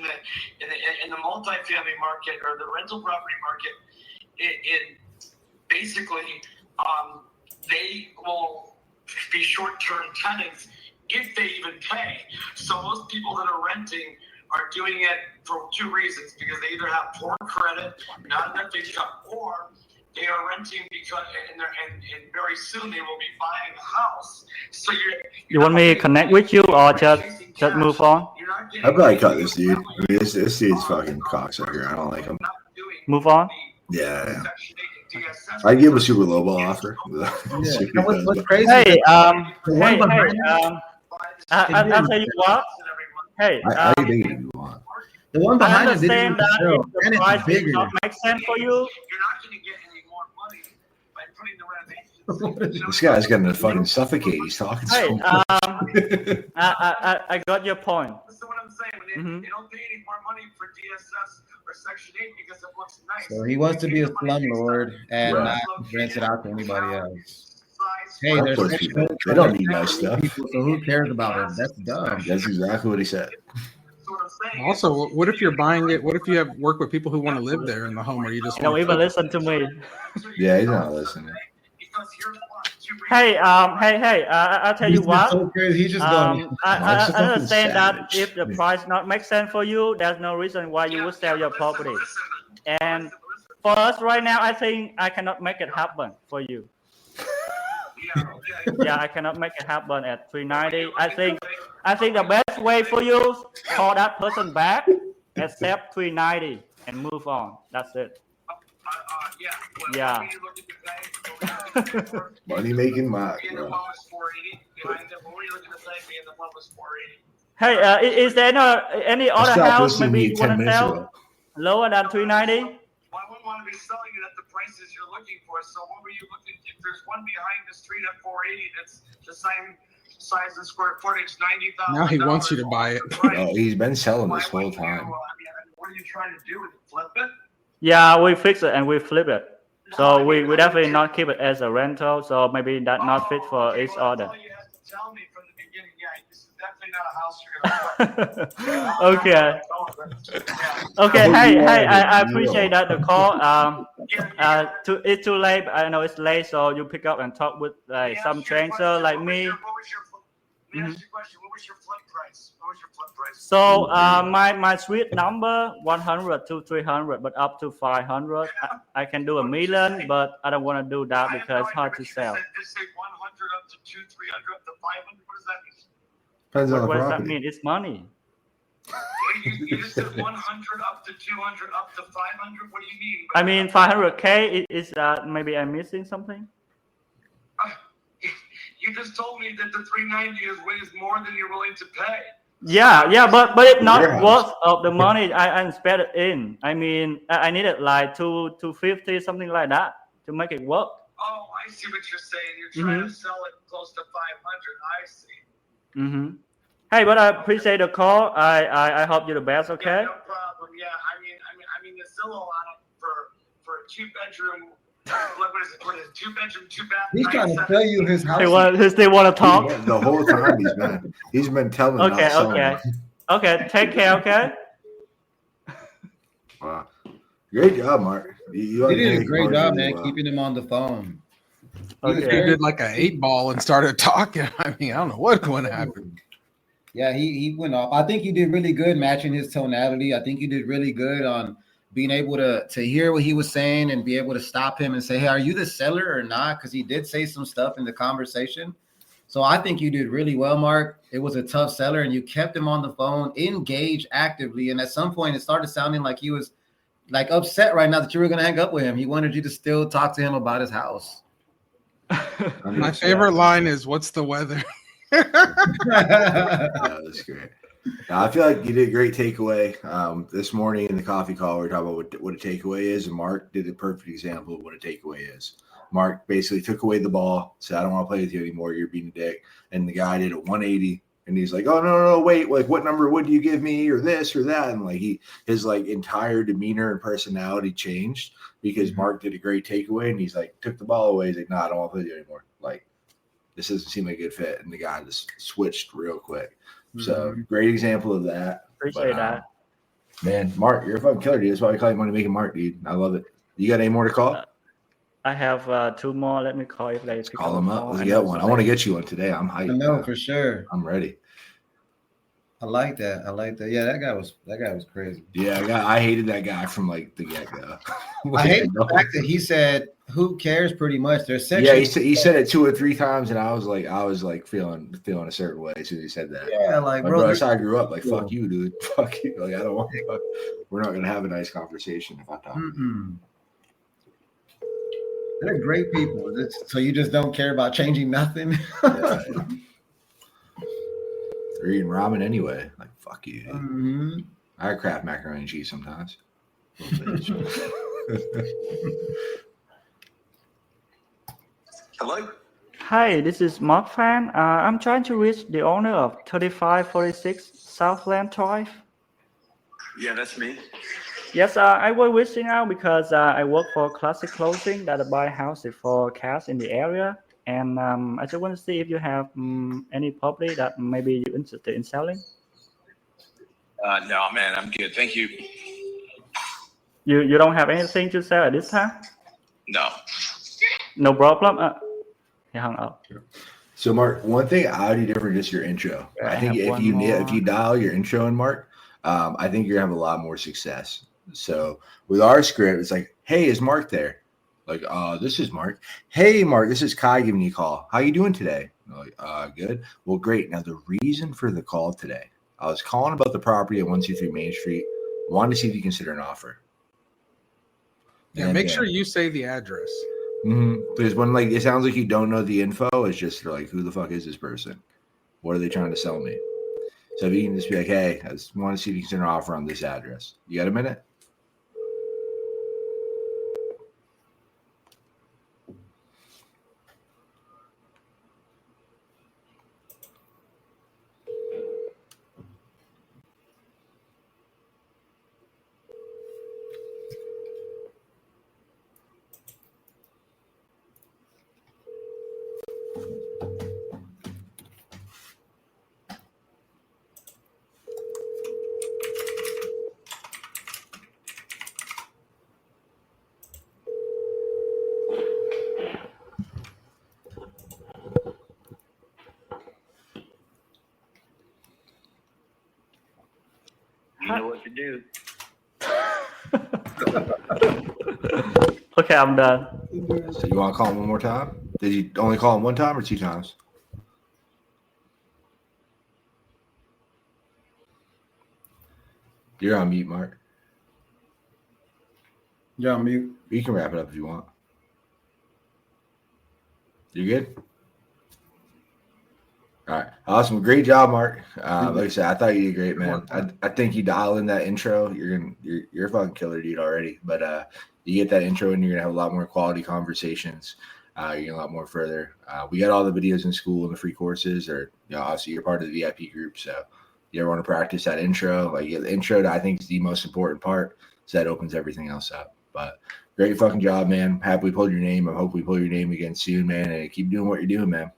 the multifamily market or the rental property market, it basically they will be short-term tenants if they even pay. So most people that are renting are doing it for two reasons, because they either have poor credit, not enough income, or they are renting because and very soon they will be buying a house. So you want me to connect with you or just move on? I'd probably cut this dude. I mean, this dude's fucking cocksucker. I don't like him. Move on. Yeah. I give him a super low ball offer. What's crazy? Hey, I'll tell you what. Hey, I think you want. The one I behind it understand didn't that show, if and the price it's does bigger. not make sense for you, you're not going to get any more money by putting the renovations. This guy's gonna fucking suffocate. He's talking so hey, much. I got your point. That's what I'm saying. They don't pay any more money for DSS or Section 8 because it looks nice. So he wants to be a slumlord and Right. not rent it out to anybody else. Hey, Of there's course people. They don't need nice stuff. people, so who cares about it? That's dumb. That's exactly what he said. Also, what if you're buying it? What if you have work with people who want to live there in the home, or you just You don't want even listen to me. Yeah, he's not listening. Hey, I'll tell you He's what. so crazy. He's just going. I Fucking understand that savage. if the price not make sense for you, there's no reason why you would sell your property. And for us right now, I think I cannot make it happen for you. Yeah, I cannot make it happen at 390. I think the best way for you, call that person back, accept 390, and move on. That's it. Yeah. Money making Mark, bro. Hey, is there any I other stopped house listening to maybe you you 10 want to minutes sell ago. lower than 390? Well, I wouldn't want to be selling it at the prices you're looking for. So what were you looking? If there's one behind the street at 480, that's the same size and square footage, $90,000. Now he wants you to buy it. Oh, he's been selling this whole time. What are you trying to do? Flip it? Yeah, we fix it and we flip it. So we definitely not keep it as a rental. So maybe that not fit for each other. All you have to tell me from the beginning. Yeah, this is definitely not a house you're gonna Okay. Okay. Hey, I appreciate that the call. It's too late. I know it's late, so you pick up and talk with some stranger like me. Let me ask you a question. What was your flip price? So my suite number 100 to 300, but up to 500. I can do $1 million, but I don't want to do that because it's hard to sell. Just say 100 up to 200, 300 up to 500. What does that mean? Depends on the What does that property. mean? It's money. You just said 100 up to 200 up to 500. What do you mean? I mean 500K is that maybe I'm missing something? You just told me that the 390 is more than you're willing to pay. Yeah, but it's not Warehouse. worth of the money I spent it in. I mean, I needed like 250, something like that to make it work. Oh, I see what you're saying. You're trying to sell it close to 500. I see. Hey, but I appreciate the call. I hope you're the best. Okay. Yeah, no problem. Yeah, I mean, the Zillow on it for a 2-bedroom. What is it? 2-bedroom, 2-bath. He's trying to sell you his house. They still want to talk. The whole time he's been telling me. Okay. Take care. Okay. Wow. Great job, Mark. You did a great job, man, keeping him on the phone. He did like an 8-ball and started talking. I mean, I don't know what's going to happen. Yeah, he went off. I think you did really good matching his tonality. I think you did really good on being able to hear what he was saying and be able to stop him and say, hey, are you the seller or not? Because he did say some stuff in the conversation. So I think you did really well, Mark. It was a tough seller and you kept him on the phone, engaged actively. And at some point it started sounding like he was like upset right now that you were going to hang up with him. He wanted you to still talk to him about his house. My favorite line is, what's the weather? That's great. I feel like you did a great takeaway. This morning in the coffee call, we were talking about what a takeaway is, and Mark did a perfect example of what a takeaway is. Mark basically took away the ball, said, I don't want to play with you anymore. You're being a dick. And the guy did a 180, and he's like, oh, no, wait. Like, what number would you give me, or this or that? And like his like entire demeanor and personality changed because Mark did a great takeaway, and he's like, took the ball away. He's like, no, I don't want to play with you anymore. Like, this doesn't seem like a good fit. And the guy just switched real quick. So great example of that. Appreciate that. Man, Mark, you're a fucking killer, dude. That's why I call you Money Making Mark, dude. I love it. You got any more to call? I have 2 more. Let me call if they pick Call up them the up. call. Let's And get also one. I want to get you one today. I'm hyped. I know for sure. I'm ready. I like that. Yeah, that guy was crazy. Yeah, I hated that guy from like the get go. I hate the fact that he said, "Who cares?" Pretty much. There's section. Yeah, he said it 2 or 3 times, and I was like feeling a certain way as soon as he said that. Yeah, like bro, that's how I grew up. Like, fuck you, dude. Fuck you. Like, I don't want. We're not gonna have a nice conversation if I talk. They're great people. So you just don't care about changing nothing. Yeah. They're eating ramen anyway. Like, fuck you. Dude. I craft macaroni and cheese sometimes. Hello? Hi, this is Mark Fan. I'm trying to reach the owner of 3546 Southland Drive. Yeah, that's me. Yes, I was reaching out because I work for Classic Clothing that buy houses for cash in the area. And I just want to see if you have any property that maybe you're interested in selling. No, man, I'm good. Thank you. You don't have anything to sell at this time? No. No problem. He hung up. So, Mark, one thing I do different is your intro. I think if you dial your intro in, Mark, I think you're gonna have a lot more success. So with our script, it's like, hey, is Mark there? Like, this is Mark. Hey, Mark, this is Ky giving you a call. How you doing today? Like, good. Well, great. Now, the reason for the call today, I was calling about the property at 123 Main Street. Wanted to see if you consider an offer. Yeah, make sure you say the address. Because when like it sounds like you don't know the info, it's just like, who the fuck is this person? What are they trying to sell me? So if you can just be like, hey, I just want to see if you consider an offer on this address. You got a minute? You know what to do. Okay, I'm done. So you want to call him one more time? Did you only call him one time or 2 times? You're on mute, Mark. You're on mute. You can wrap it up if you want. You good? All right. Awesome. Great job, Mark. Like I said, I thought you did great, man. I think you dial in that intro. You're a fucking killer dude already. But you get that intro and you're gonna have a lot more quality conversations. You're gonna a lot more further. We got all the videos in school and the free courses, or obviously you're part of the VIP group. So you ever want to practice that intro? Like the intro, I think is the most important part. So that opens everything else up. But great fucking job, man. Happy we pulled your name. I hope we pull your name again soon, man. And keep doing what you're doing, man.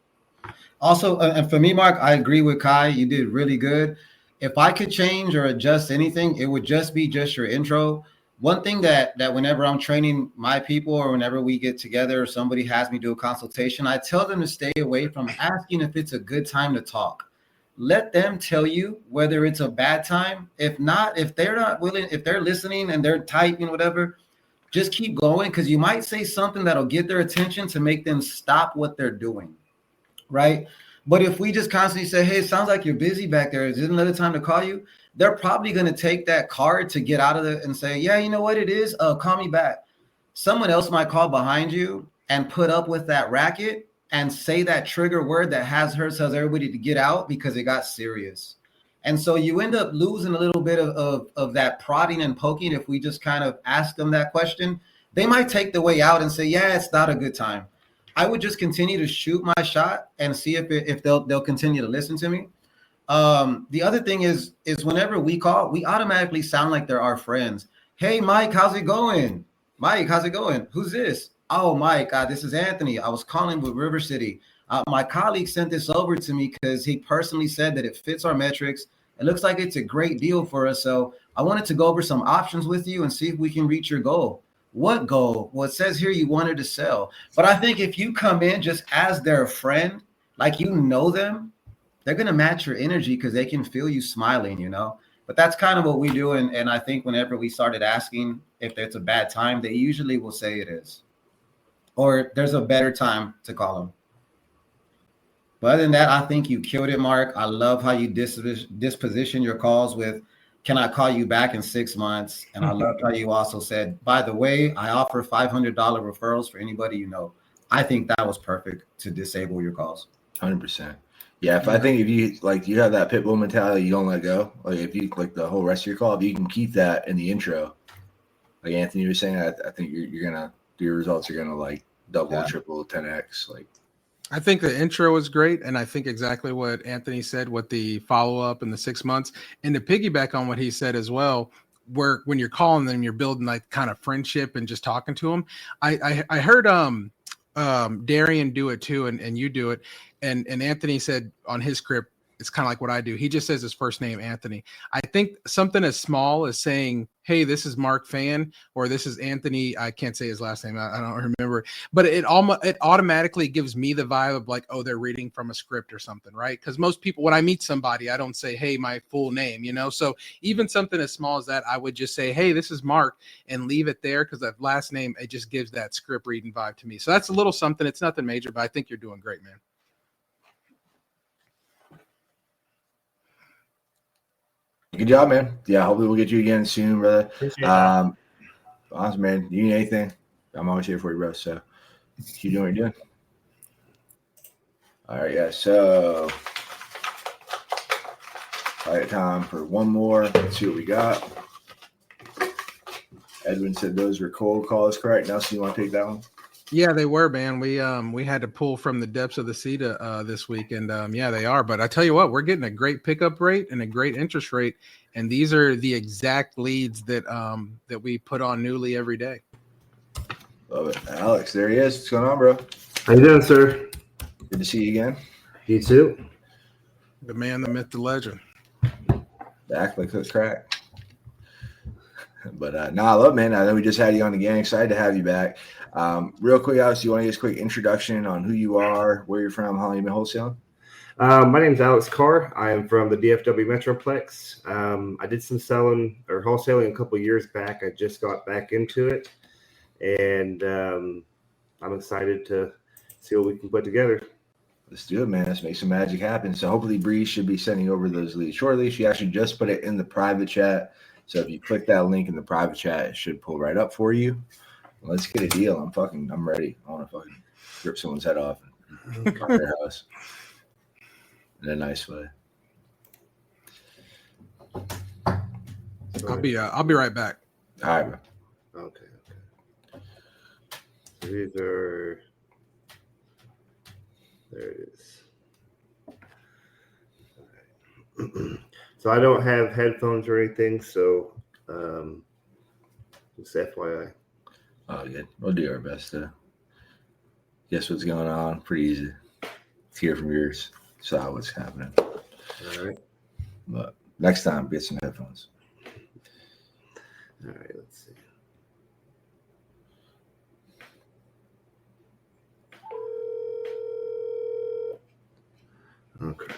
Also, and for me, Mark, I agree with Ky. You did really good. If I could change or adjust anything, it would just be your intro. One thing that whenever I'm training my people or whenever we get together or somebody has me do a consultation, I tell them to stay away from asking if it's a good time to talk. Let them tell you whether it's a bad time. If not, if they're not willing, if they're listening and they're typing, whatever, just keep going because you might say something that'll get their attention to make them stop what they're doing. Right. But if we just constantly say, hey, it sounds like you're busy back there. Is it another time to call you? They're probably going to take that card to get out of it and say, yeah, you know what it is? Call me back. Someone else might call behind you and put up with that racket and say that trigger word that tells everybody to get out because it got serious. And so you end up losing a little bit of that prodding and poking. If we just kind of ask them that question, they might take the way out and say, yeah, it's not a good time. I would just continue to shoot my shot and see if they'll continue to listen to me. The other thing is whenever we call, we automatically sound like they're our friends. Hey, Mike, how's it going? Mike, how's it going? Who's this? Oh, Mike, this is Anthony. I was calling with River City. My colleague sent this over to me because he personally said that it fits our metrics. It looks like it's a great deal for us. So I wanted to go over some options with you and see if we can reach your goal. What goal? Well, it says here you wanted to sell. But I think if you come in just as their friend, like you know them, they're going to match your energy because they can feel you smiling, you know? But that's kind of what we do. And I think whenever we started asking if it's a bad time, they usually will say it is. Or there's a better time to call them. But other than that, I think you killed it, Mark. I love how you disposition your calls with, can I call you back in 6 months? And I love how you also said, by the way, I offer $500 referrals for anybody you know. I think that was perfect to disable your calls. 100%. Yeah, I think if you like, you have that pit bull mentality, you don't let go. Like if you like the whole rest of your call, if you can keep that in the intro, like Anthony was saying, I think you're gonna, your results are gonna like double, triple, 10x. Like, I think the intro was great, and I think exactly what Anthony said with the follow up in the 6 months, and to piggyback on what he said as well. Where when you're calling them, you're building like kind of friendship and just talking to them. I heard Darian do it too, and you do it. And Anthony said on his script, it's kind of like what I do. He just says his first name, Anthony. I think something as small as saying, hey, this is Mark Fan, or this is Anthony. I can't say his last name. I don't remember. But it automatically gives me the vibe of like, oh, they're reading from a script or something, right? Because most people, when I meet somebody, I don't say, hey, my full name, you know? So even something as small as that, I would just say, hey, this is Mark, and leave it there because that last name, it just gives that script reading vibe to me. So that's a little something. It's nothing major, but I think you're doing great, man. good job, man. Yeah, hopefully we'll get you again soon, brother. Awesome, man. You need anything? I'm always here for you, bro. So keep doing what you're doing. All right, yeah. So all right, time for one more. Let's see what we got. Edwin said those were cold calls, correct? Nelson, you want to take that one? Yeah, they were, man. We had to pull from the depths of the sea this week, and yeah, they are. But I tell you what, we're getting a great pickup rate and a great interest rate, and these are the exact leads that that we put on newly every day. Love it, Alex. There he is. What's going on, bro? How you doing, sir? Good to see you again. You too. The man, the myth, the legend. Back like cooked crack. But no, I love, man. I know we just had you on again. Excited to have you back. Real quick, Alex, you want to give us a quick introduction on who you are, where you're from, how long you've been wholesaling? My name is Alex Carr. I am from the DFW Metroplex. I did some selling or wholesaling a couple years back. I just got back into it, and I'm excited to see what we can put together. Let's do it, man. Let's make some magic happen. So hopefully Bree should be sending over those leads shortly. She actually just put it in the private chat. So if you click that link in the private chat, it should pull right up for you. Let's get a deal. I'm ready. I want to fucking rip someone's head off and come to their house in a nice way. I'll be right back. All right, bro. Okay. So these are, there it is. All right. So I don't have headphones or anything, so just FYI. Oh, good. We'll do our best to guess what's going on. Pretty easy to hear from yours. So what's happening. All right. But next time, get some headphones. All right, let's see. Okay.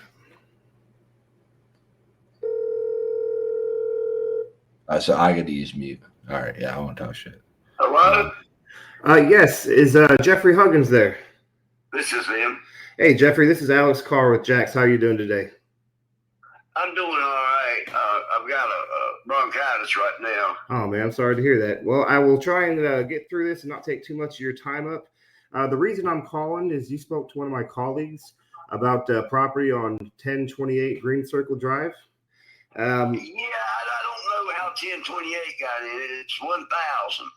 So I get to use mute. All right. Yeah, I won't talk shit. Hello? Yes. Is Jeffrey Huggins there? This is him. Hey, Jeffrey. This is Alex Carr with Jax. How are you doing today? I'm doing all right. I've got a bronchitis right now. Oh, man. I'm sorry to hear that. Well, I will try and get through this and not take too much of your time up. The reason I'm calling is you spoke to one of my colleagues about property on 1028 Green Circle Drive. Yeah, I don't know how 1028 got in it. It's 1,000.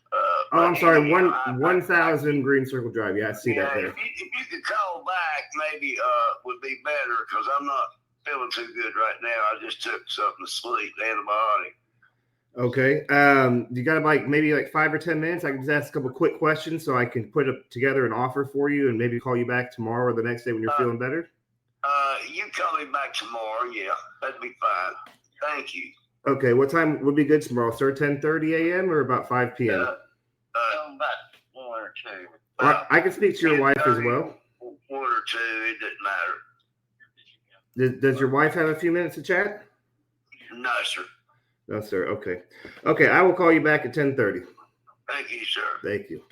I'm sorry, 1,000 Green Circle Drive. Yeah, I see that there. If you could call back, maybe would be better because I'm not feeling too good right now. I just took something to sleep, antibiotic. Okay. You got maybe 5 or 10 minutes? I can just ask a couple quick questions so I can put together an offer for you and maybe call you back tomorrow or the next day when you're feeling better. You call me back tomorrow. Yeah, that'd be fine. Thank you. Okay. What time would be good tomorrow, sir? 10:30 a.m. or about 5 p.m.? About one or two. I can speak to your wife as well. One or two, it doesn't matter. Does your wife have a few minutes to chat? No, sir. No, sir. Okay. Okay, I will call you back at 10:30. Thank you, sir. Thank you.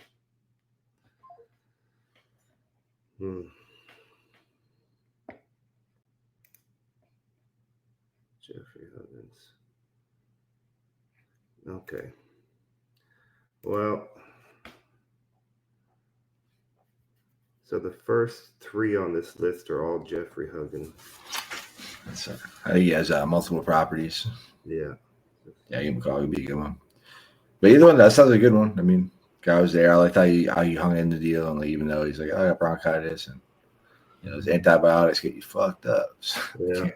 Jeffrey Huggins. Okay. Well, so the first three on this list are all Jeffrey Huggins. He has multiple properties. Yeah. Yeah, give him a call. It'd be a good one. But either one, that sounds like a good one. I mean, guy was there. I liked how you hung in the deal, and like, even though he's like, I got bronchitis, and his antibiotics get you fucked up. So yeah.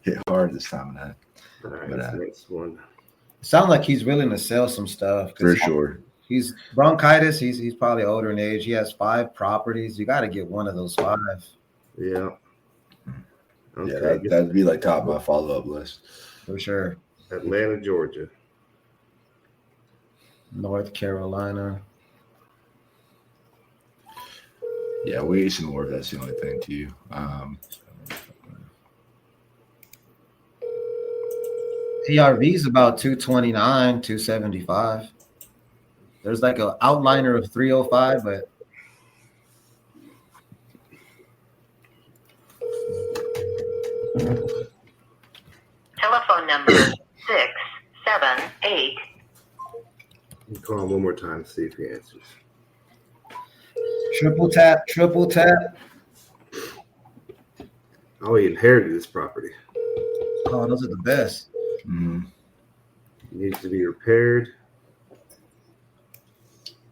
Hit hard this time of night. All right, but, next one. Sounds like he's willing to sell some stuff. For sure. He's bronchitis. He's probably older in age. He has 5 properties. You got to get one of those 5. Yeah. Okay. Yeah, that'd be like top of my follow-up list. For sure. Atlanta, Georgia. North Carolina. Yeah, we need some more if that's the only thing too. TRV is about 229, 275. There's like an outliner of 305, but telephone number 678. You call him one more time, see if he answers. Triple tap. Oh, he inherited this property. Oh, those are the best. Mm-hmm. Needs to be repaired.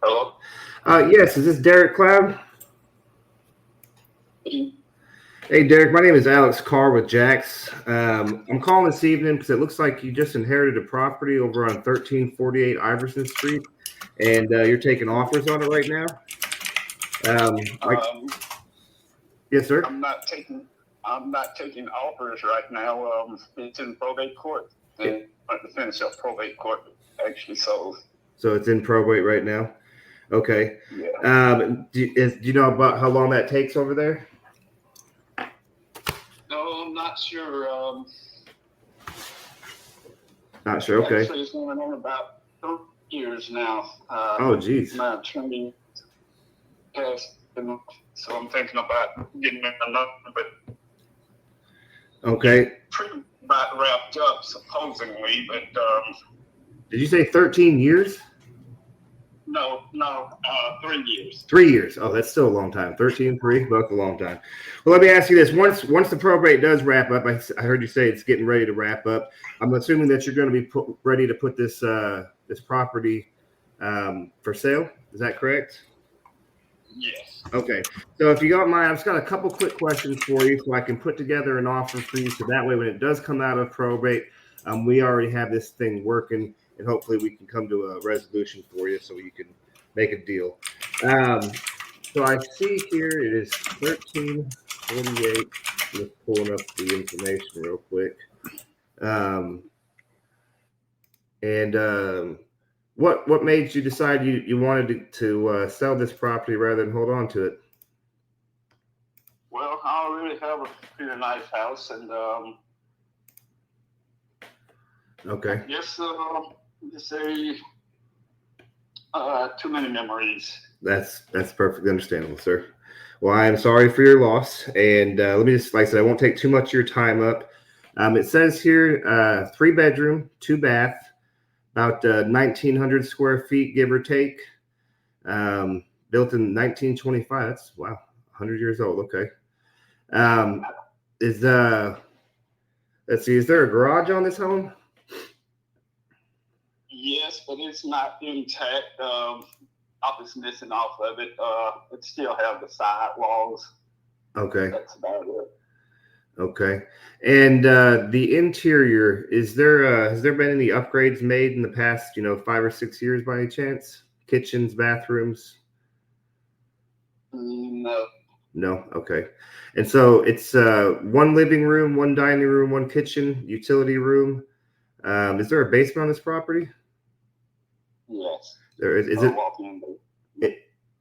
Hello? Yes, is this Derek Cloud? Hey, Derek, my name is Alex Carr with Jax. I'm calling this evening because it looks like you just inherited a property over on 1348 Iverson Street, and you're taking offers on it right now. Yes, sir. I'm not taking offers right now. It's in probate court. And the finish up probate court actually sold. So it's in probate right now. Okay. Yeah. Do you know about how long that takes over there? No, I'm not sure. Not sure. Okay. Actually, it's going on about 3 years now. Oh, geez. My attorney passed, so I'm thinking about getting another, but okay. pretty about wrapped up supposedly, but Did you say 13 years? no, 3 years. 3 years. Oh, that's still a long time. 13, 3, that's a long time. Well, let me ask you this. Once the probate does wrap up, I heard you say it's getting ready to wrap up. I'm assuming that you're going to be ready to put this property for sale. Is that correct? Yes. Okay. So if you don't mind, I've just got a couple quick questions for you so I can put together an offer for you. So that way, when it does come out of probate, we already have this thing working, and hopefully we can come to a resolution for you so you can make a deal. So I see here it is 1348. Just pulling up the information real quick. What made you decide you wanted to sell this property rather than hold on to it? Well, I already have a pretty nice house, and Okay. just say too many memories. That's perfectly understandable, sir. Well, I am sorry for your loss, and let me just, like I said, I won't take too much of your time up. It says here 3-bedroom, 2-bath, about 1,900 square feet, give or take. Built in 1925. That's 100 years old. Okay. Let's see, is there a garage on this home? Yes, but it's not intact. Office missing off of it. It still have the side walls. Okay. That's about it. Okay. And the interior, has there been any upgrades made in the past, 5 or 6 years by any chance? Kitchens, bathrooms? No. No. Okay. And so it's 1 living room, 1 dining room, 1 kitchen, utility room. Is there a basement on this property? Yes. Is it? Walk-in.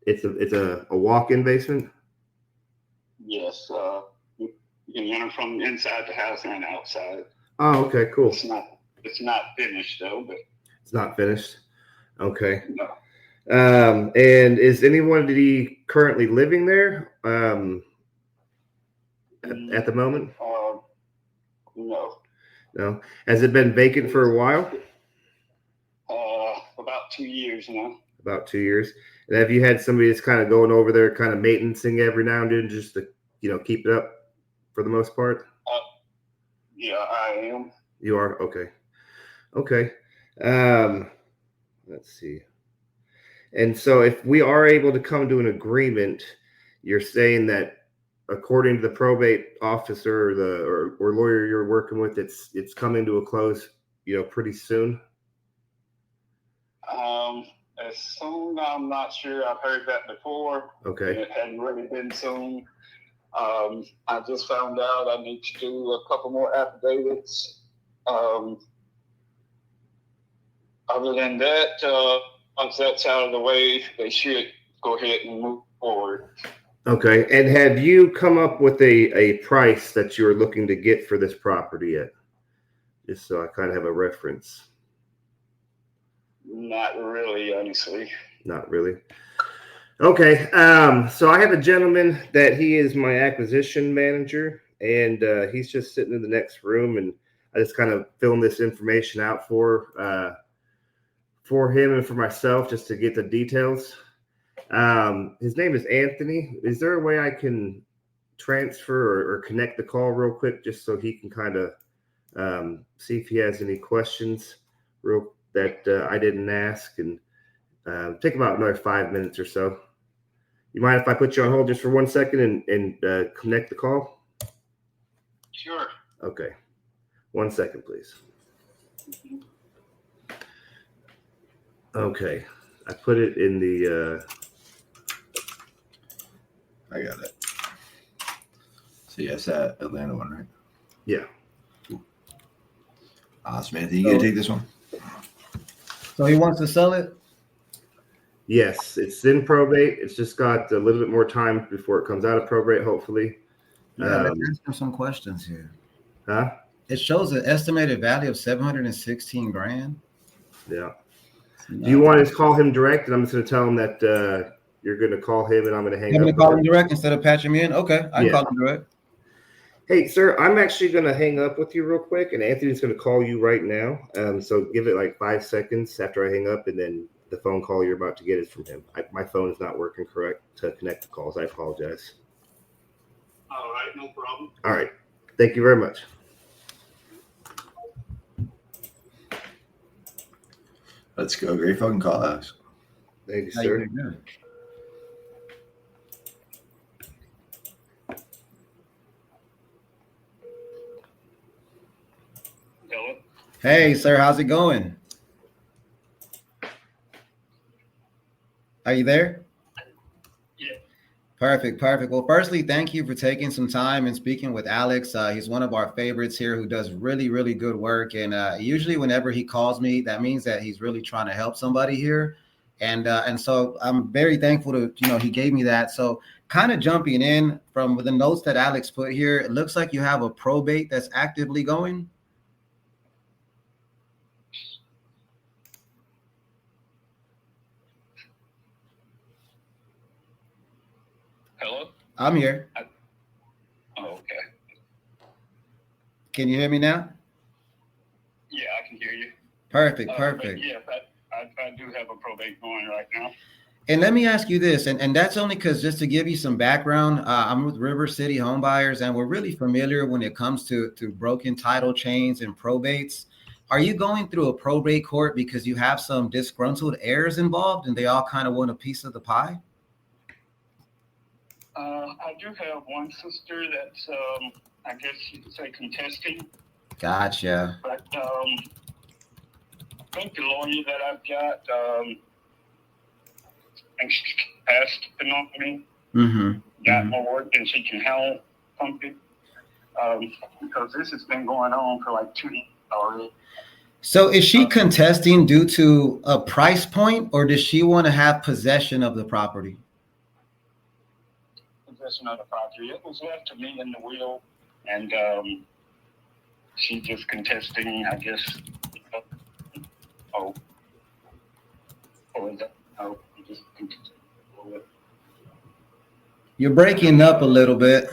It's a walk-in basement. Yes. You can enter from inside the house and outside. Oh, okay, cool. It's not finished though, but it's not finished. Okay. No. And is anybody currently living there at the moment? No. No. Has it been vacant for a while? About 2 years now. About 2 years. And have you had somebody that's kind of going over there, kind of maintaining every now and then, just to keep it up for the most part? Yeah, I am. You are? Okay. Okay. Let's see. And so if we are able to come to an agreement, you're saying that according to the probate officer or lawyer you're working with, it's coming to a close, pretty soon? As soon, I'm not sure. I've heard that before. Okay. It hadn't really been soon. I just found out I need to do a couple more affidavits. Other than that, once that's out of the way, they should go ahead and move forward. Okay. And have you come up with a price that you're looking to get for this property yet? Just so I kind of have a reference. Not really, honestly. Not really. Okay. So I have a gentleman that he is my acquisition manager, and he's just sitting in the next room, and I just kind of filling this information out for him and for myself just to get the details. His name is Anthony. Is there a way I can transfer or connect the call real quick just so he can kind of see if he has any questions that I didn't ask, and take about another 5 minutes or so. You mind if I put you on hold just for 1 second and connect the call? Sure. Okay. 1 second, please. Okay. I put it in the... I got it. So yes, that Atlanta one, right? Yeah. Cool. Awesome, Anthony. You gonna take this one? So he wants to sell it? Yes, it's in probate. It's just got a little bit more time before it comes out of probate, hopefully. Yeah, let's ask him some questions here. Huh? It shows an estimated value of $716,000. Yeah. Do you want to call him direct? And I'm just going to tell him that you're going to call him, and I'm going to hang up. I'm going to call him direct instead of patching me in? Okay, I can call him direct. Hey, sir, I'm actually going to hang up with you real quick, and Anthony's going to call you right now. So give it like 5 seconds after I hang up, and then the phone call you're about to get is from him. My phone is not working correct to connect the calls. I apologize. All right, no problem. All right. Thank you very much. Let's go. Great fucking call, Alex. Thank you, sir. Hello. Hey, sir, how's it going? Are you there? Yeah. Perfect. Well, firstly, thank you for taking some time and speaking with Alex. He's one of our favorites here who does really, really good work. And usually whenever he calls me, that means that he's really trying to help somebody here. And so I'm very thankful to, he gave me that. So kind of jumping in from the notes that Alex put here, it looks like you have a probate that's actively going. Hello? I'm here. Oh, okay. Can you hear me now? Yeah, I can hear you. Perfect. Yeah, I do have a probate going right now. And let me ask you this, and that's only because just to give you some background, I'm with River City Home Buyers, and we're really familiar when it comes to broken title chains and probates. Are you going through a probate court because you have some disgruntled heirs involved and they all kind of want a piece of the pie? I do have one sister that's, I guess you could say, contesting. Gotcha. But I think the lawyer that I've got, I think she's passed on me. Got more work than she can handle something. Because this has been going on for like 2 years already. So is she contesting due to a price point, or does she want to have possession of the property? Possession of the property. It was left to me in the will, and she's just contesting, I guess. Just contesting. You're breaking up a little bit.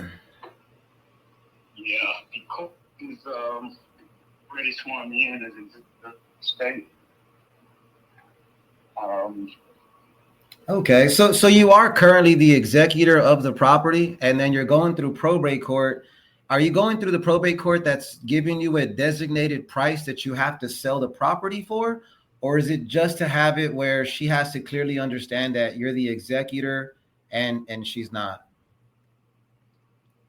Yeah, the court is already sworn me in as the state. Okay, so you are currently the executor of the property, and then you're going through probate court. Are you going through the probate court that's giving you a designated price that you have to sell the property for? Or is it just to have it where she has to clearly understand that you're the executor and she's not?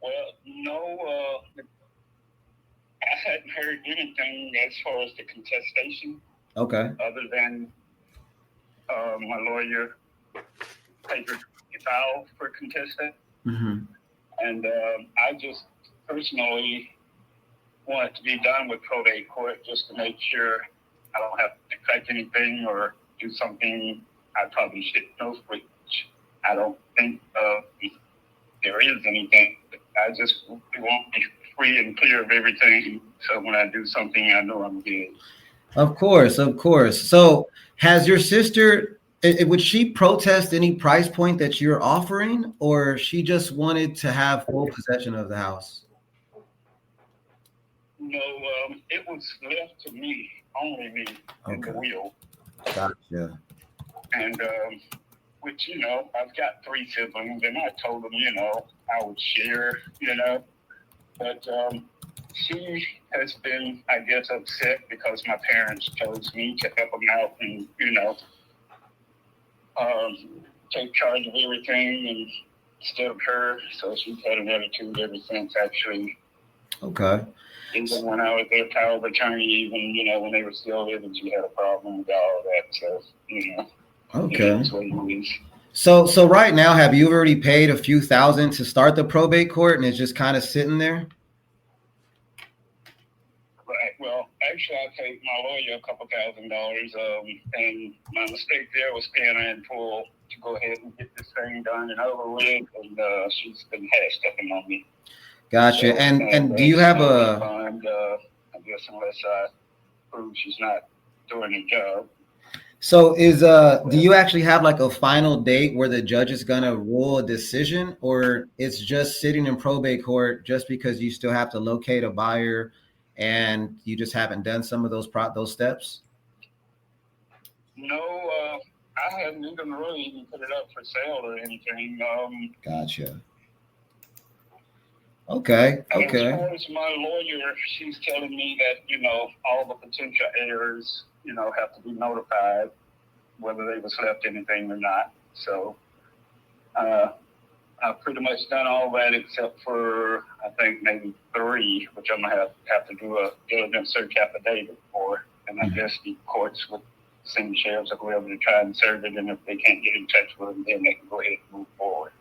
Well, no, I hadn't heard anything as far as the contestation. Okay. Other than my lawyer paper filed for contestant. Mm-hmm. And I just personally want it to be done with probate court just to make sure I don't have to correct anything or do something I probably shouldn't know, which I don't think there is anything. I just want to be free and clear of everything. So when I do something, I know I'm good. Of course. So has your sister, would she protest any price point that you're offering, or she just wanted to have full possession of the house? No, it was left to me, only me, in the will. Gotcha. And, which, I've got 3 siblings, and I told them, I would share, but she has been, I guess, upset because my parents chose me to help them out and, take charge of everything and instead of her. So she's had an attitude ever since, actually. Okay. Even when I was their power of attorney, even, when they were still living, she had a problem with all that. So, Okay. That's what it is. So right now, have you already paid a few thousand to start the probate court and it's just kind of sitting there? Right. Well, actually, I paid my lawyer $2,000, and my mistake there was paying her in full to go ahead and get this thing done and over with, and she's been stepping on me. Gotcha. So, and do you have a fund, I guess unless I prove she's not doing the job. So do you actually have like a final date where the judge is going to rule a decision, or it's just sitting in probate court just because you still have to locate a buyer and you just haven't done some of those steps? No, I hadn't even really put it up for sale or anything. Gotcha. Okay. As far as my lawyer, she's telling me that, all the potential heirs, have to be notified whether they was left anything or not. So I've pretty much done all that except for, I think, maybe 3, which I'm going to have to do a diligence search affidavit for. And I guess the courts would send sheriffs or whoever to try and serve it. And if they can't get in touch with them, then they can go ahead and move forward.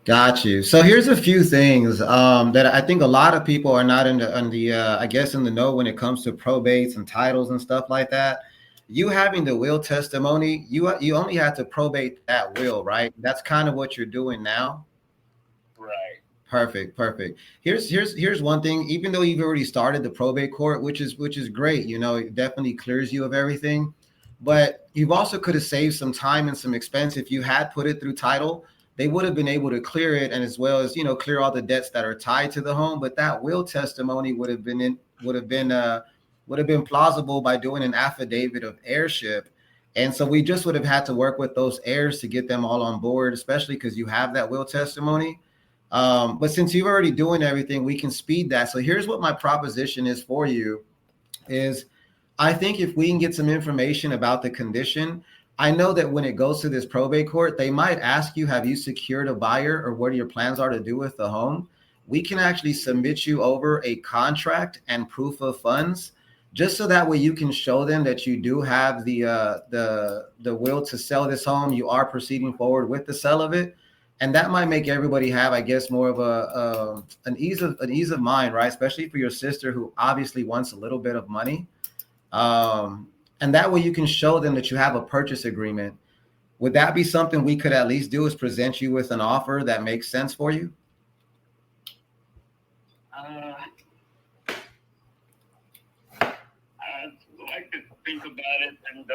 Got you. So here's a few things that I think a lot of people are not in the know when it comes to probates and titles and stuff like that. You having the will testimony, you only have to probate that will, right? That's kind of what you're doing now. Right. Perfect. Here's one thing. Even though you've already started the probate court, which is great, it definitely clears you of everything. But you've also could have saved some time and some expense if you had put it through title. They would have been able to clear it, and as well as clear all the debts that are tied to the home. But that will testimony would have been plausible by doing an affidavit of heirship, and so we just would have had to work with those heirs to get them all on board, especially because you have that will testimony. But since you're already doing everything, we can speed that. So here's what my proposition is for you: is I think if we can get some information about the condition. I know that when it goes to this probate court, they might ask you, have you secured a buyer or what your plans are to do with the home? We can actually submit you over a contract and proof of funds, just so that way you can show them that you do have the will to sell this home. You are proceeding forward with the sale of it. And that might make everybody have, I guess, more of an ease of mind, right? Especially for your sister who obviously wants a little bit of money. And that way you can show them that you have a purchase agreement. Would that be something we could at least do, is present you with an offer that makes sense for you? I'd like to think about it, and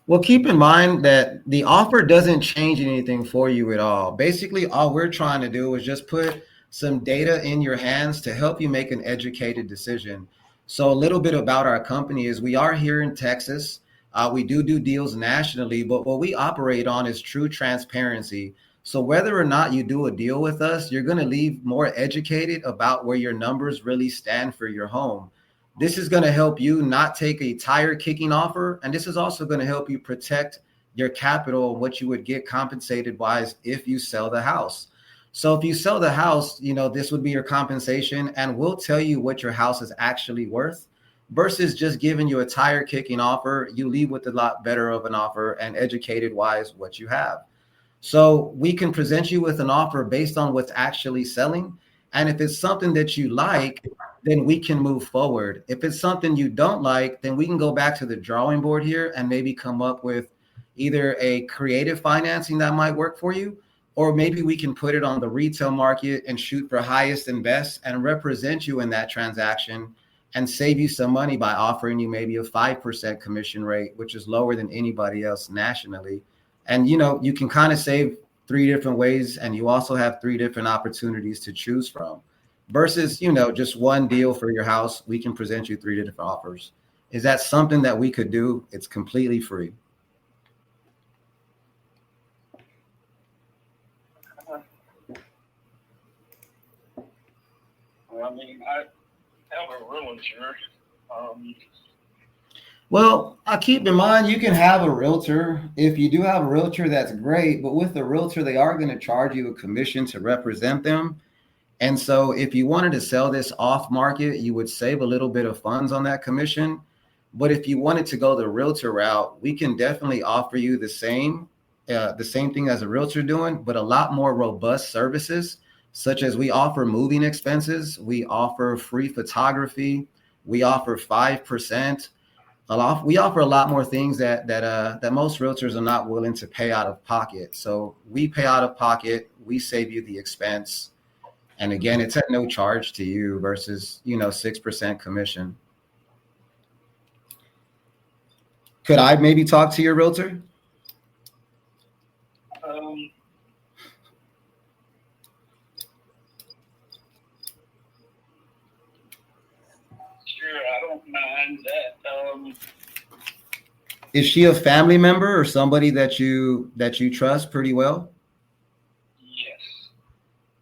Well, keep in mind that the offer doesn't change anything for you at all. Basically, all we're trying to do is just put some data in your hands to help you make an educated decision. So a little bit about our company is we are here in Texas. We do deals nationally, but what we operate on is true transparency. So whether or not you do a deal with us, you're going to leave more educated about where your numbers really stand for your home. This is going to help you not take a tire kicking offer. And this is also going to help you protect your capital, what you would get compensated wise if you sell the house. So if you sell the house, this would be your compensation, and we'll tell you what your house is actually worth versus just giving you a tire kicking offer. You leave with a lot better of an offer and educated wise what you have. So we can present you with an offer based on what's actually selling. And if it's something that you like, then we can move forward. If it's something you don't like, then we can go back to the drawing board here and maybe come up with either a creative financing that might work for you, or maybe we can put it on the retail market and shoot for highest and best and represent you in that transaction and save you some money by offering you maybe a 5% commission rate, which is lower than anybody else nationally. And, you can kind of save 3 different ways, and you also have 3 different opportunities to choose from versus, just one deal for your house. We can present you 3 different offers. Is that something that we could do? It's completely free. I mean, I have a realtor. Well, I keep in mind you can have a realtor. If you do have a realtor, that's great. But with the realtor, they are going to charge you a commission to represent them. And so if you wanted to sell this off market, you would save a little bit of funds on that commission. But if you wanted to go the realtor route, we can definitely offer you the same thing as a realtor doing, but a lot more robust services, such as we offer moving expenses. We offer free photography. We offer 5%. We offer a lot more things that most realtors are not willing to pay out of pocket. So we pay out of pocket. We save you the expense. And again, it's at no charge to you versus, 6% commission. Could I maybe talk to your realtor? Sure, I don't mind that. Is she a family member or somebody that you trust pretty well? Yes.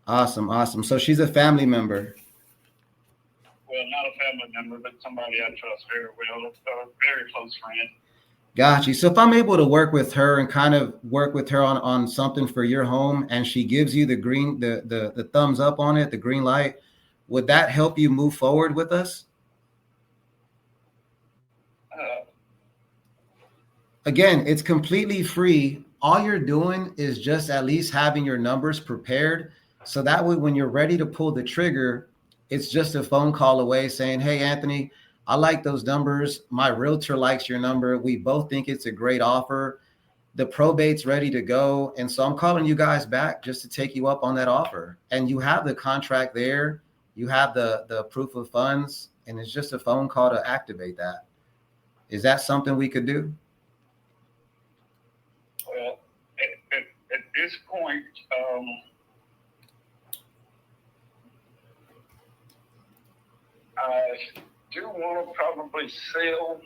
Awesome. So she's a family member. Well, not a family member, but somebody I trust very well. A very close friend. Got you. So if I'm able to work with her and kind of work with her on something for your home, and she gives you the thumbs up on it, the green light, would that help you move forward with us? Again, it's completely free. All you're doing is just at least having your numbers prepared. So that way, when you're ready to pull the trigger, it's just a phone call away saying, hey, Anthony, I like those numbers. My realtor likes your number. We both think it's a great offer. The probate's ready to go. And so I'm calling you guys back just to take you up on that offer. And you have the contract there. You have the proof of funds. And it's just a phone call to activate that. Is that something we could do? Well, at this point, I do want to probably sell.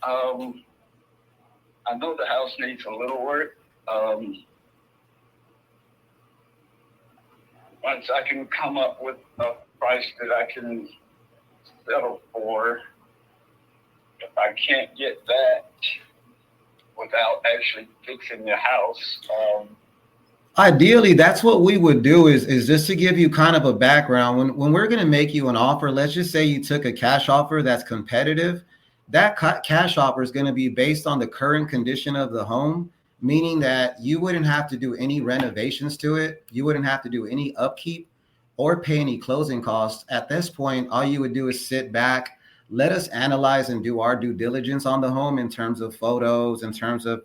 I know the house needs a little work. Once I can come up with a price that I can settle for, if I can't get that without actually fixing the house. Ideally, that's what we would do is just to give you kind of a background. When we're going to make you an offer, let's just say you took a cash offer that's competitive. That cash offer is going to be based on the current condition of the home meaning that you wouldn't have to do any renovations to it. You wouldn't have to do any upkeep or pay any closing costs. At this point, all you would do is sit back, let us analyze and do our due diligence on the home in terms of photos, in terms of,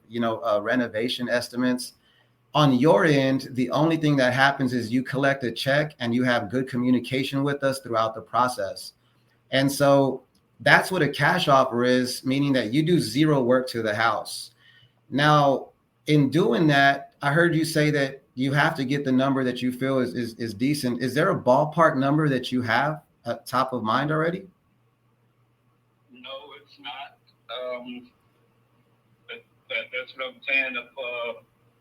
renovation estimates. On your end, the only thing that happens is you collect a check and you have good communication with us throughout the process. And so that's what a cash offer is, meaning that you do zero work to the house. Now, in doing that, I heard you say that you have to get the number that you feel is decent. Is there a ballpark number that you have at top of mind already? No, it's not. That's what I'm saying.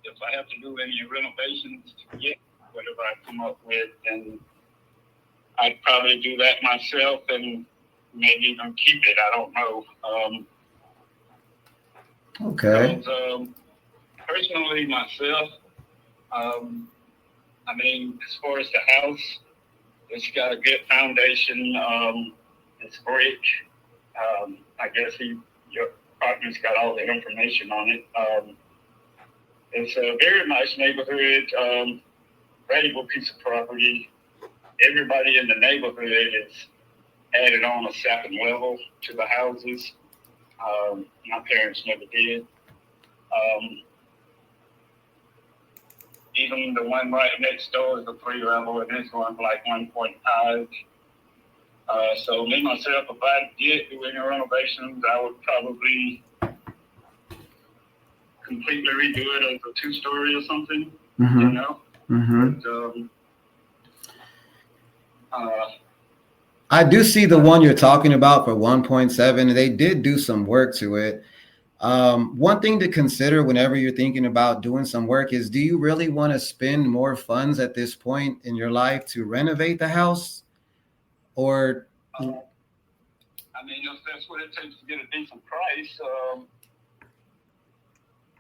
If I have to do any renovations to get whatever I come up with, then I'd probably do that myself and maybe even keep it. I don't know. Okay. Because, personally, myself, as far as the house, it's got a good foundation. It's brick. I guess your partner's got all the information on it. It's a very nice neighborhood, valuable piece of property. Everybody in the neighborhood is added on a second level to the houses. My parents never did. Even the one right next door is a 3-level, and this one's like 1.5. So me, myself, if I did do any renovations, I would probably completely redo it as a 2-story or something, Mm-hmm. But, I do see the one you're talking about for 1.7. They did do some work to it. One thing to consider whenever you're thinking about doing some work is, do you really want to spend more funds at this point in your life to renovate the house? Or if that's what it takes to get a decent price.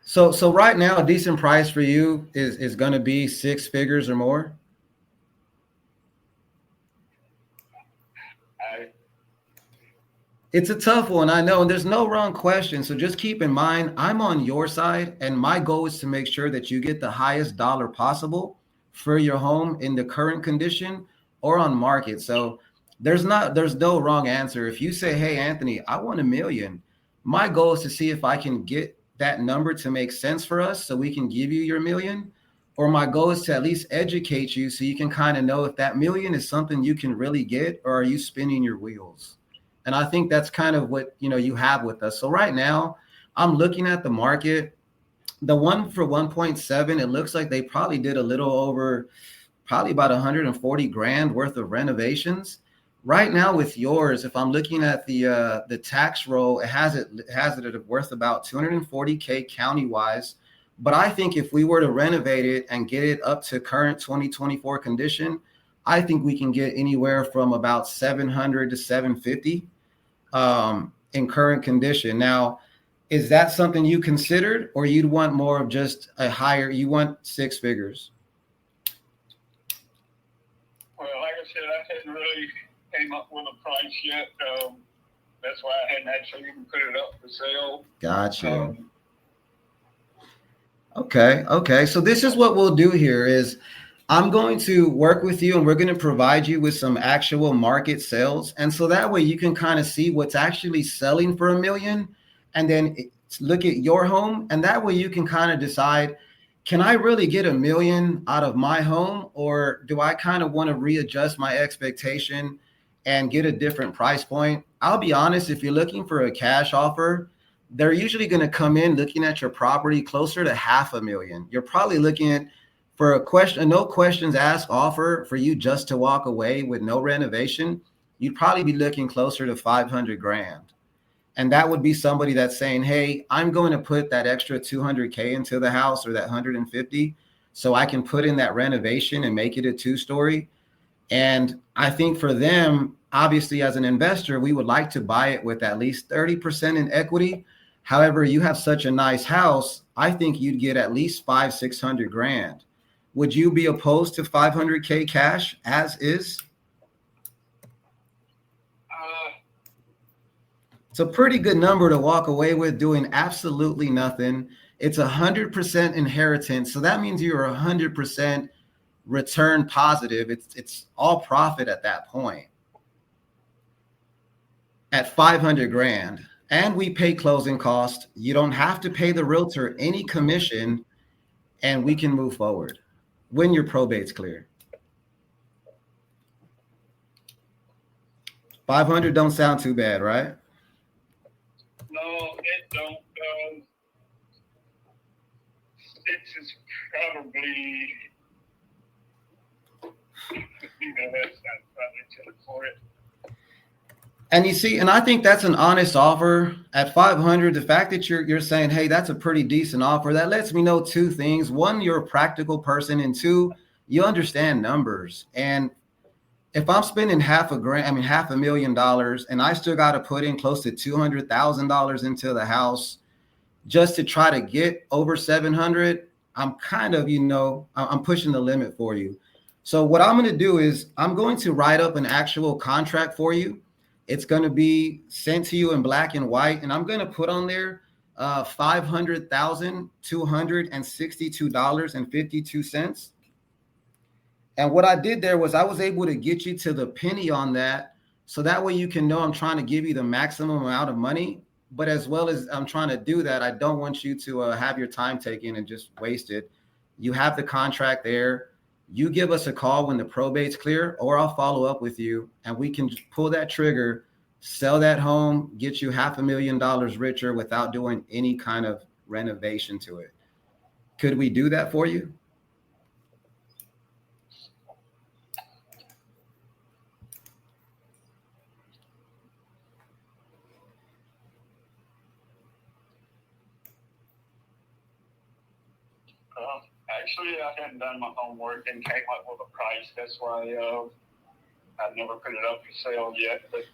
So right now, a decent price for you is going to be 6 figures or more? It's a tough one, I know, and there's no wrong question. So just keep in mind, I'm on your side, and my goal is to make sure that you get the highest dollar possible for your home in the current condition or on market. So there's no wrong answer. If you say, hey, Anthony, I want $1 million, my goal is to see if I can get that number to make sense for us so we can give you your $1 million. Or my goal is to at least educate you so you can kind of know if that $1 million is something you can really get, or are you spinning your wheels? And I think that's kind of what, you have with us. So right now I'm looking at the market, the one for 1.7, it looks like they probably did a little over, probably about 140 grand worth of renovations. Right now with yours, if I'm looking at the tax roll, it has it at worth about 240K county wise. But I think if we were to renovate it and get it up to current 2024 condition, I think we can get anywhere from about 700 to 750 in current condition. Now, is that something you considered, or you'd want more of just you want 6 figures? Well, like I said, I hadn't really came up with a price yet. That's why I hadn't actually even put it up for sale. Gotcha. Okay. So this is what we'll do here is I'm going to work with you, and we're going to provide you with some actual market sales. And so that way you can kind of see what's actually selling for $1 million, and then look at your home. And that way you can kind of decide, can I really get $1 million out of my home, or do I kind of want to readjust my expectation and get a different price point? I'll be honest, if you're looking for a cash offer, they're usually going to come in looking at your property closer to $500,000. You're probably looking at, for a no questions asked offer for you just to walk away with no renovation, you'd probably be looking closer to 500 grand. And that would be somebody that's saying, hey, I'm going to put that extra 200K into the house, or that 150, so I can put in that renovation and make it a 2-story. And I think for them, obviously as an investor, we would like to buy it with at least 30% in equity. However, you have such a nice house, I think you'd get at least 500-600 grand. Would you be opposed to 500K cash as is? It's a pretty good number to walk away with doing absolutely nothing. It's 100% inheritance. So that means you're 100% return positive. It's all profit at that point. At 500 grand, and we pay closing costs. You don't have to pay the realtor any commission, and we can move forward when your probate's clear. 500 don't sound too bad, right? No, it don't. 6 is probably that's probably for it. And you see, and I think that's an honest offer at 500. The fact that you're saying, hey, that's a pretty decent offer, that lets me know two things. One, you're a practical person, and two, you understand numbers. And if I'm spending $500,000, and I still got to put in close to $200,000 into the house just to try to get over 700, I'm kind of, I'm pushing the limit for you. So what I'm going to do is I'm going to write up an actual contract for you. It's going to be sent to you in black and white, and I'm going to put on there $500,262.52. And what I did there was I was able to get you to the penny on that, so that way you can know I'm trying to give you the maximum amount of money. But as well as I'm trying to do that, I don't want you to have your time taken and just waste it. You have the contract there. You give us a call when the probate's clear, or I'll follow up with you, and we can pull that trigger, sell that home, get you $500,000 richer without doing any kind of renovation to it. Could we do that for you? Actually, I hadn't done my homework and came up with a price. That's why I've never put it up for sale yet. But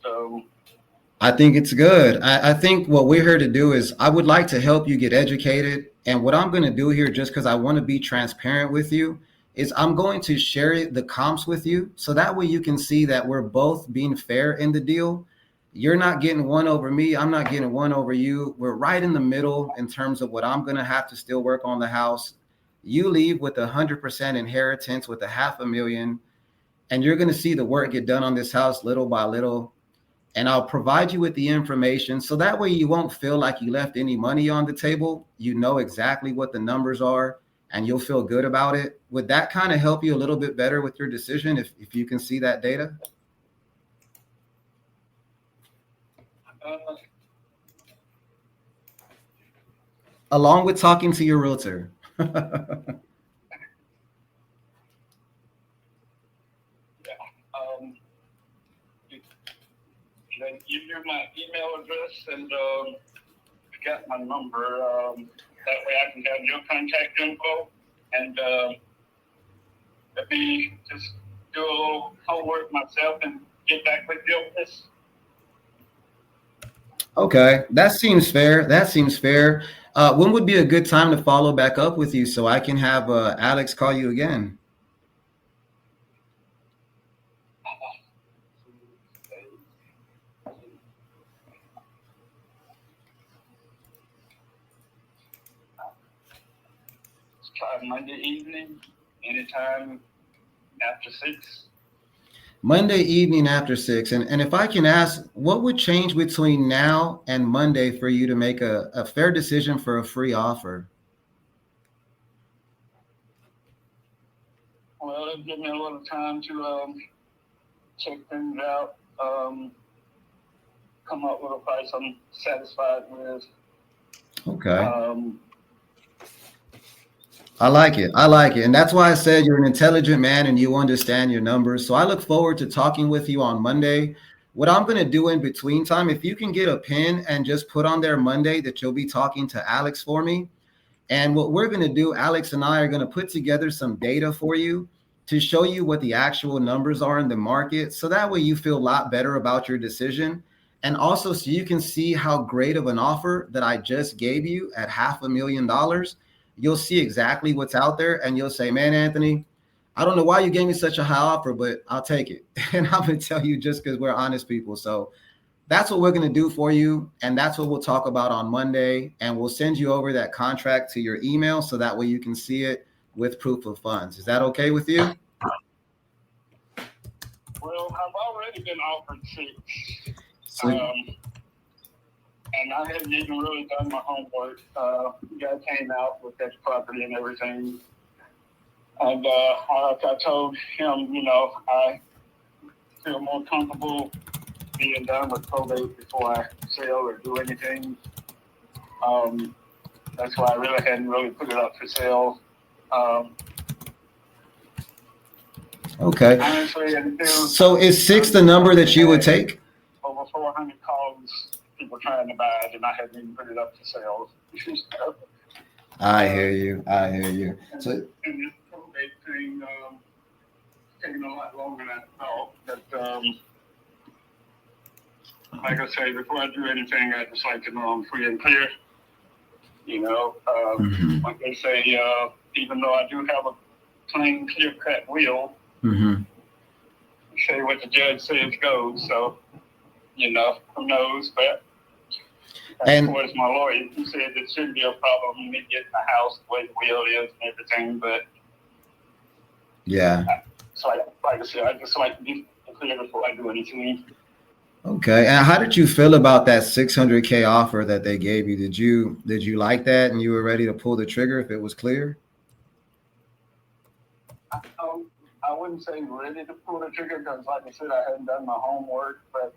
I think it's good. I think what we're here to do is I would like to help you get educated. And what I'm going to do here, just because I want to be transparent with you, is I'm going to share the comps with you. So that way you can see that we're both being fair in the deal. You're not getting one over me. I'm not getting one over you. We're right in the middle in terms of what I'm going to have to still work on the house. You leave with 100% inheritance with $500,000, and you're going to see the work get done on this house little by little. And I'll provide you with the information, so that way you won't feel like you left any money on the table. You know exactly what the numbers are, and you'll feel good about it. Would that kind of help you a little bit better with your decision if you can see that data? Along with talking to your realtor. Give you my email address and got my number. That way I can have your contact info, and let me just do a little homework myself and get back with you on this. Okay, that seems fair. When would be a good time to follow back up with you so I can have Alex call you again? Let's try Monday evening, anytime after 6. Monday evening after 6. And if I can ask, what would change between now and Monday for you to make a fair decision for a free offer? Well, it'll give me a little time to check things out, come up with a price I'm satisfied with. Okay. I like it. And that's why I said you're an intelligent man and you understand your numbers. So I look forward to talking with you on Monday. What I'm going to do in between time, if you can get a pen and just put on there Monday that you'll be talking to Alex for me. And what we're going to do, Alex and I are going to put together some data for you to show you what the actual numbers are in the market. So that way you feel a lot better about your decision. And also so you can see how great of an offer that I just gave you at $500,000. You'll see exactly what's out there and you'll say, man, Anthony, I don't know why you gave me such a high offer, but I'll take it. And I'm going to tell you just because we're honest people. So that's what we're going to do for you. And that's what we'll talk about on Monday. And we'll send you over that contract to your email so that way you can see it with proof of funds. Is that okay with you? Well, I've already been offered 6. And I hadn't even really done my homework. The guy came out with that property and everything. And like I told him, you know, I feel more comfortable being done with probate before I sell or do anything. That's why I really hadn't really put it up for sale. Okay. Honestly, So is 6 the number that you would take? Over 400 calls, people trying to buy it, and I hadn't even put it up for sale. I hear you. I hear you. So, And this probate thing taking a lot longer than I thought. But like I say, before I do anything, I just like to know I'm free and clear. You know, like they say, even though I do have a plain, clear-cut will, say what the judge says goes. So, you know, who knows? But as far as my lawyer, he said it shouldn't be a problem me getting the house the way the will is and everything. But yeah. So, like I said, I just like to be clear before I do anything. Okay. And how did you feel about that $600K offer that they gave you? Did you like that and you were ready to pull the trigger if it was clear? I wouldn't say ready to pull the trigger because, like I said, I hadn't done my homework. But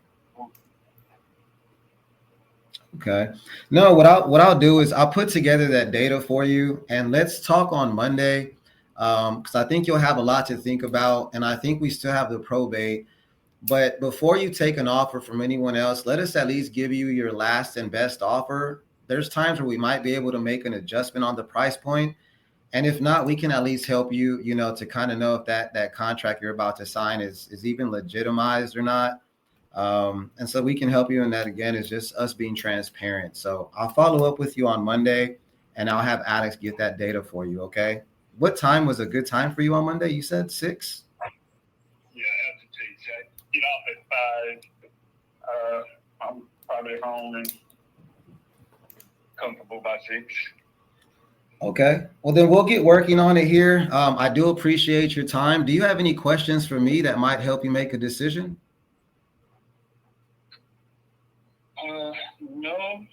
okay. No, what I'll do is I'll put together that data for you and let's talk on Monday. Because I think you'll have a lot to think about, and I think we still have the probate. But before you take an offer from anyone else, let us at least give you your last and best offer. There's times where we might be able to make an adjustment on the price point. And if not, we can at least help you, you know, to kind of know if that contract you're about to sign is even legitimized or not. And so we can help you in that. Again, it's just us being transparent. So I'll follow up with you on Monday and I'll have Alex get that data for you. Okay. What time was a good time for you on Monday? You said 6? Yeah, after 6. I get off at 5. I'm probably home and comfortable by 6. Okay. Well, then we'll get working on it here. I do appreciate your time. Do you have any questions for me that might help you make a decision? No.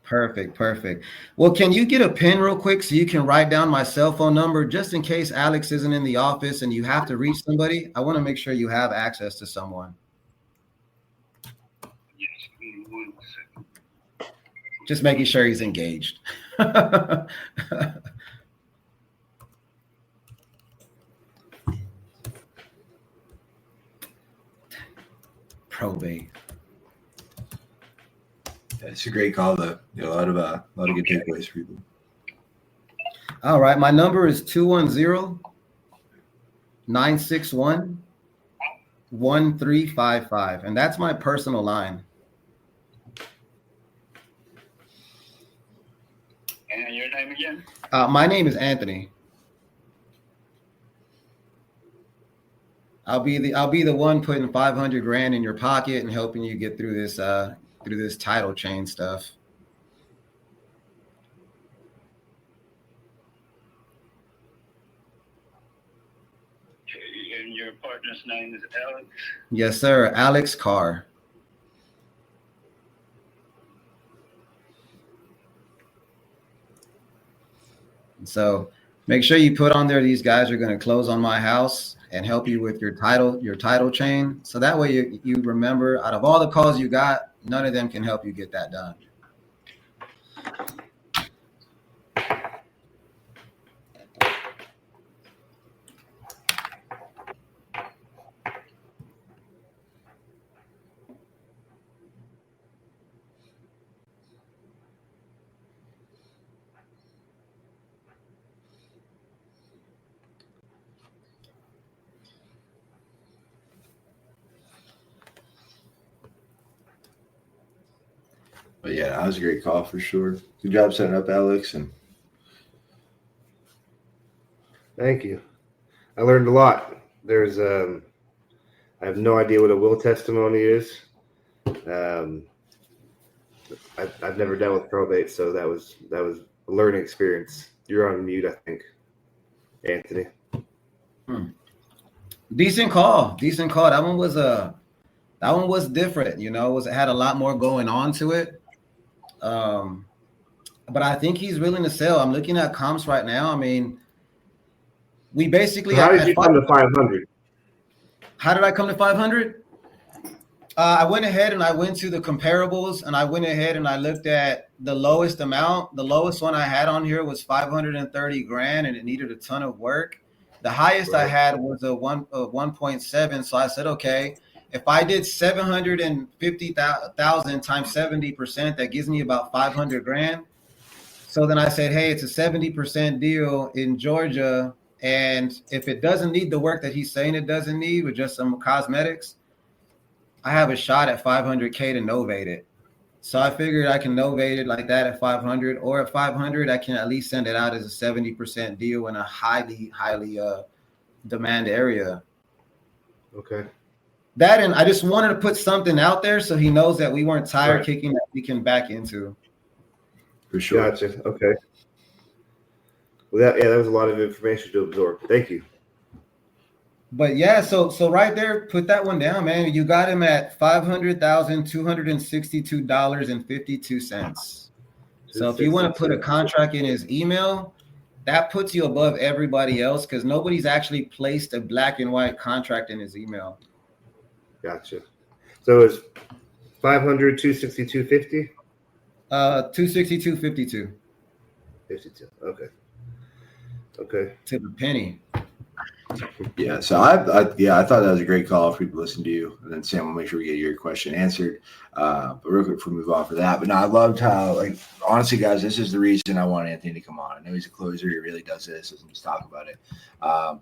Perfect. Well, can you get a pen real quick so you can write down my cell phone number just in case Alex isn't in the office and you have to reach somebody? I want to make sure you have access to someone. Yes, give me 1 second. Just making sure he's engaged. Probate. It's a great call, though. You know, a lot of good takeaways for people. All right, my number is 210-961-1355, and that's my personal line. And your name again? My name is Anthony. I'll be the one putting $500,000 in your pocket and helping you get through this title chain stuff. And your partner's name is Alex? Yes, sir. Alex Carr. So make sure you put on there, these guys are going to close on my house and help you with your title chain. So that way you remember, out of all the calls you got, none of them can help you get that done. But yeah, that was a great call for sure. Good job setting up, Alex. And thank you. I learned a lot. There's I have no idea what a will testimony is. I've never dealt with probate, so that was a learning experience. You're on mute, I think, Anthony. Decent call. That one was different. You know, it had a lot more going on to it. But I think he's willing to sell. I'm looking at comps right now. I mean, we basically. So how did you come to 500? How did I come to 500? I went ahead and I went to the comparables, and I went ahead and I looked at the lowest amount. The lowest one I had on here was 530 grand, and it needed a ton of work. The highest I had was a 1.7. So I said, okay, if I did 750,000 times 70%, that gives me about 500 grand. So then I said, hey, it's a 70% deal in Georgia. And if it doesn't need the work that he's saying it doesn't need, with just some cosmetics, I have a shot at 500K to novate it. So I figured I can novate it like that at 500, or at 500, I can at least send it out as a 70% deal in a highly demand area. Okay. That, and I just wanted to put something out there so he knows that we weren't tire kicking that we can back into. For sure. Gotcha. Okay. Well, that was a lot of information to absorb. Thank you. But yeah, so right there, put that one down, man. You got him at $500,262.52. So if you want to put a contract in his email, that puts you above everybody else, because nobody's actually placed a black and white contract in his email. Gotcha. So it's 500, 262.50? 262.52. 52. Okay. To the penny. Yeah, so I thought that was a great call for people to listen to you. And then Sam will make sure we get your question answered. But real quick before we move on for that. But no, I loved how, like, honestly, guys, this is the reason I want Anthony to come on. I know he's a closer. He really does this. Doesn't just talk about it.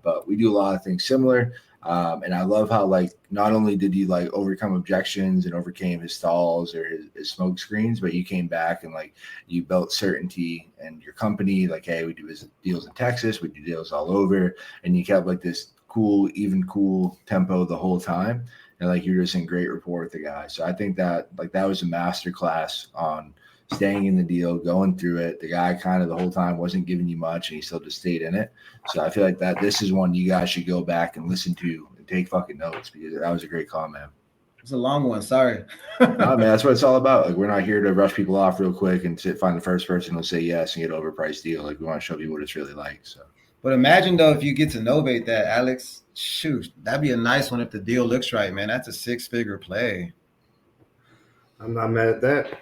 But we do a lot of things similar. And I love how, like, not only did you, like, overcome objections and overcame his stalls or his smoke screens, but you came back and, like, you built certainty in your company. Like, hey, we do deals in Texas. We do deals all over. And you kept, like, this cool tempo the whole time. And, like, you're just in great rapport with the guy. So I think that, like, that was a master class on staying in the deal, going through it. The guy kind of the whole time wasn't giving you much, and he still just stayed in it. So I feel like that this is one you guys should go back and listen to and take fucking notes, because that was a great call, man. It's a long one. Sorry. No, man, that's what it's all about. Like, we're not here to rush people off real quick and find the first person who'll say yes and get an overpriced deal. Like, we want to show people what it's really like. So, but imagine though, if you get to novate that, Alex, shoot, that'd be a nice one if the deal looks right, man. That's a 6-figure play. I'm not mad at that.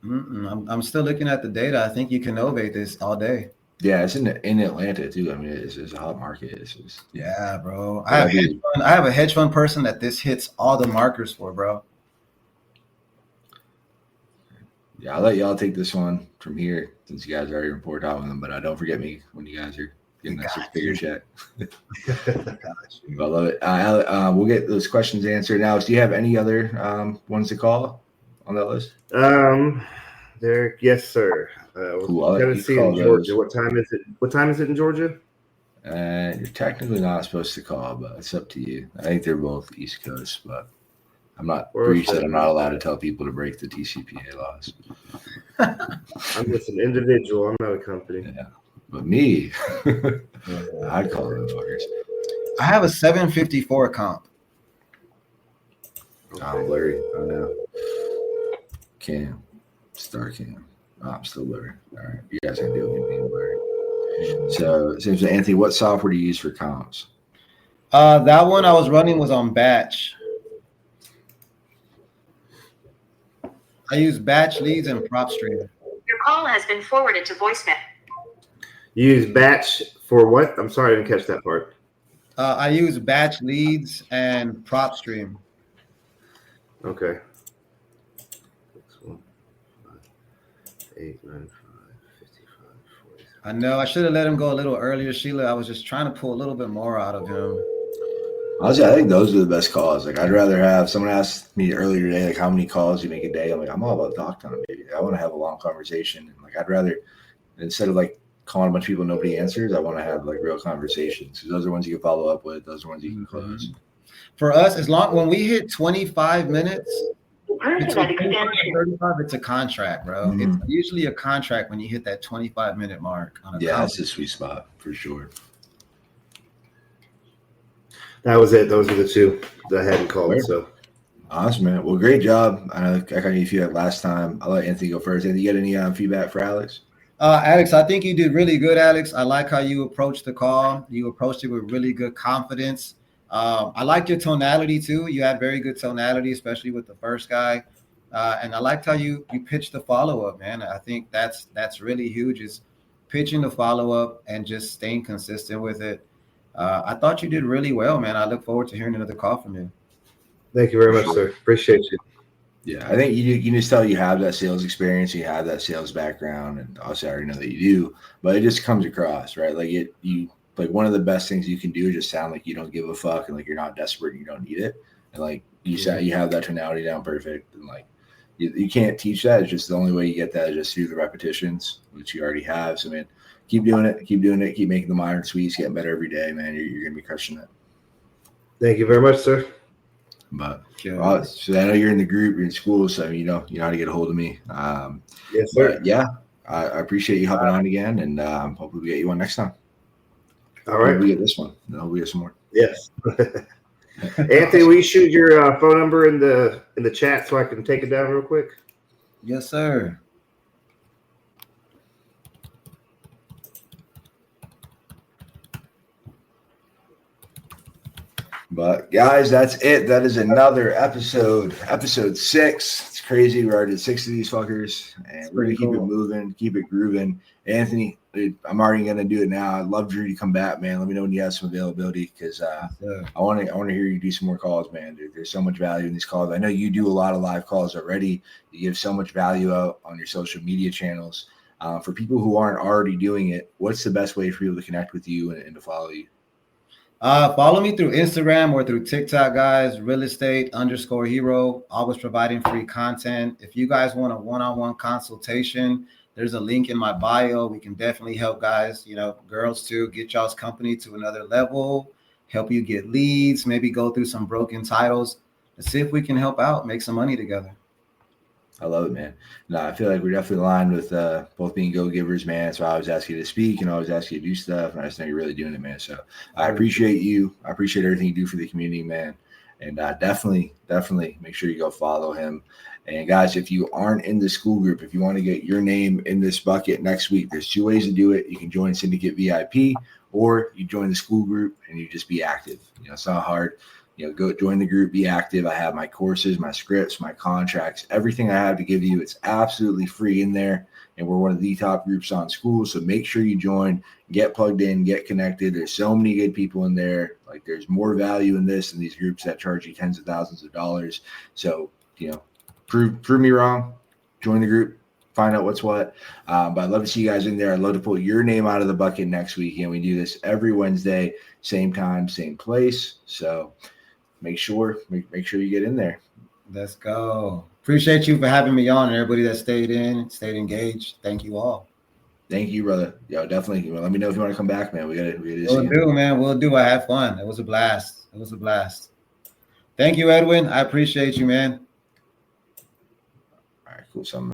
I'm still looking at the data. I think you can novate this all day. Yeah, it's in Atlanta too. I mean, it's a hot market. Yeah, bro. I have a hedge fund person that this hits all the markers for, bro. Yeah, I'll let y'all take this one from here since you guys already reported out with them. But don't forget me when you guys are getting that 6-figure check. I love it. We'll get those questions answered. Now, do you have any other ones to call on that list? Yes, sir. Cool. Tennessee and Georgia. What time is it? What time is it in Georgia? You're technically not supposed to call, but it's up to you. I think they're both East Coast, but I'm not breached that I'm not allowed to tell people to break the TCPA laws. I'm just an individual. I'm not a company. Yeah, but me, I'd call them fuckers. I have a 754 comp. I'm blurry. I know. Cam. Star Cam. Oh, I'm still blurry. All right. You guys can deal with me being blurry. So, Anthony, what software do you use for comps? That one I was running was on Batch. I use Batch Leads and PropStream. Your call has been forwarded to voicemail. You use Batch for what? I'm sorry, I didn't catch that part. I use Batch Leads and PropStream. Okay. 8, 9, 5, 55, 40. I know I should have let him go a little earlier, Sheila. I was just trying to pull a little bit more out of him. Honestly, I think those are the best calls. Like, I'd rather have someone asked me earlier today, like, how many calls you make a day. I'm like, I'm all about talk time, baby. I want to have a long conversation. And, like, I'd rather, instead of like calling a bunch of people nobody answers, I want to have like real conversations. Because those are ones you can follow up with. Those are ones you can close. For us, as long when we hit 25 minutes, Person that extends 35, it's a contract, bro. It's usually a contract when you hit that 25-minute mark. On a that's the sweet spot for sure. That was it. Those are the two that I hadn't called. So awesome, man. Well, great job. I know I got any feedback last time. I'll let Anthony go first. Anthony, you got any feedback for Alex? Alex, I think you did really good, Alex. I like how you approached the call. You approached it with really good confidence. I liked your tonality too. You had very good tonality, especially with the first guy. And I liked how you pitched the follow-up, man. I think that's really huge, is pitching the follow-up and just staying consistent with it. I thought you did really well, man. I look forward to hearing another call from you. Thank you very much, sir. Appreciate you. Yeah, I think you just tell you have that sales experience, you have that sales background, and obviously I already know that you do, but it just comes across, right? Like like one of the best things you can do is just sound like you don't give a fuck and like you're not desperate and you don't need it. And like you said, you have that tonality down perfect. And like you can't teach that. It's just the only way you get that is just through the repetitions, which you already have. So man, keep doing it, keep making the modern suites, getting better every day, man. You're gonna be crushing it. Thank you very much, sir. But so I know you're in the group, you're in school, so you know how to get a hold of me. Yes, sir. Yeah, I appreciate you hopping on again, and hopefully we get you on next time. All right, hopefully we get this one. No, we get some more. Yes. Anthony, will you shoot your phone number in the chat so I can take it down real quick? Yes, sir. But guys, that's it. That is another episode 6. It's crazy. We already did 6 of these fuckers, and we're gonna keep it moving, keep it grooving. Anthony, dude, I'm already gonna do it now. I'd love Drew to come back, man. Let me know when you have some availability, because I want to hear you do some more calls, man. Dude, there's so much value in these calls. I know you do a lot of live calls already. You give so much value out on your social media channels. For people who aren't already doing it, what's the best way for people to connect with you and to follow you? Follow me through Instagram or through TikTok, guys. Realestate_hero. Always providing free content. If you guys want a one-on-one consultation, there's a link in my bio. We can definitely help guys, girls too, get y'all's company to another level, help you get leads, maybe go through some broken titles. Let's see if we can help out, make some money together. I love it, man. No, I feel like we're definitely aligned with both being go-givers, man. So I always ask you to speak and I always ask you to do stuff. And I just know you're really doing it, man. So I appreciate you. I appreciate everything you do for the community, man. And definitely make sure you go follow him. And guys, if you aren't in the school group, if you want to get your name in this bucket next week, there's 2 ways to do it. You can join Syndicate VIP, or you join the school group and you just be active. It's not hard. Go join the group, be active. I have my courses, my scripts, my contracts, everything I have to give you. It's absolutely free in there. And we're one of the top groups on school. So make sure you join, get plugged in, get connected. There's so many good people in there. Like there's more value in this than these groups that charge you tens of thousands of dollars. So, prove me wrong, join the group, find out what's what. But I'd love to see you guys in there. I'd love to pull your name out of the bucket next week. And we do this every Wednesday, same time, same place. So make sure you get in there. Let's go. Appreciate you for having me on, and everybody that stayed engaged. Thank you all. Thank you, brother. Yo, definitely. Let me know if you want to come back, man. We got to We'll do, man. We'll do. I had fun. It was a blast. Thank you, Edwin. I appreciate you, man. All right, cool. Something.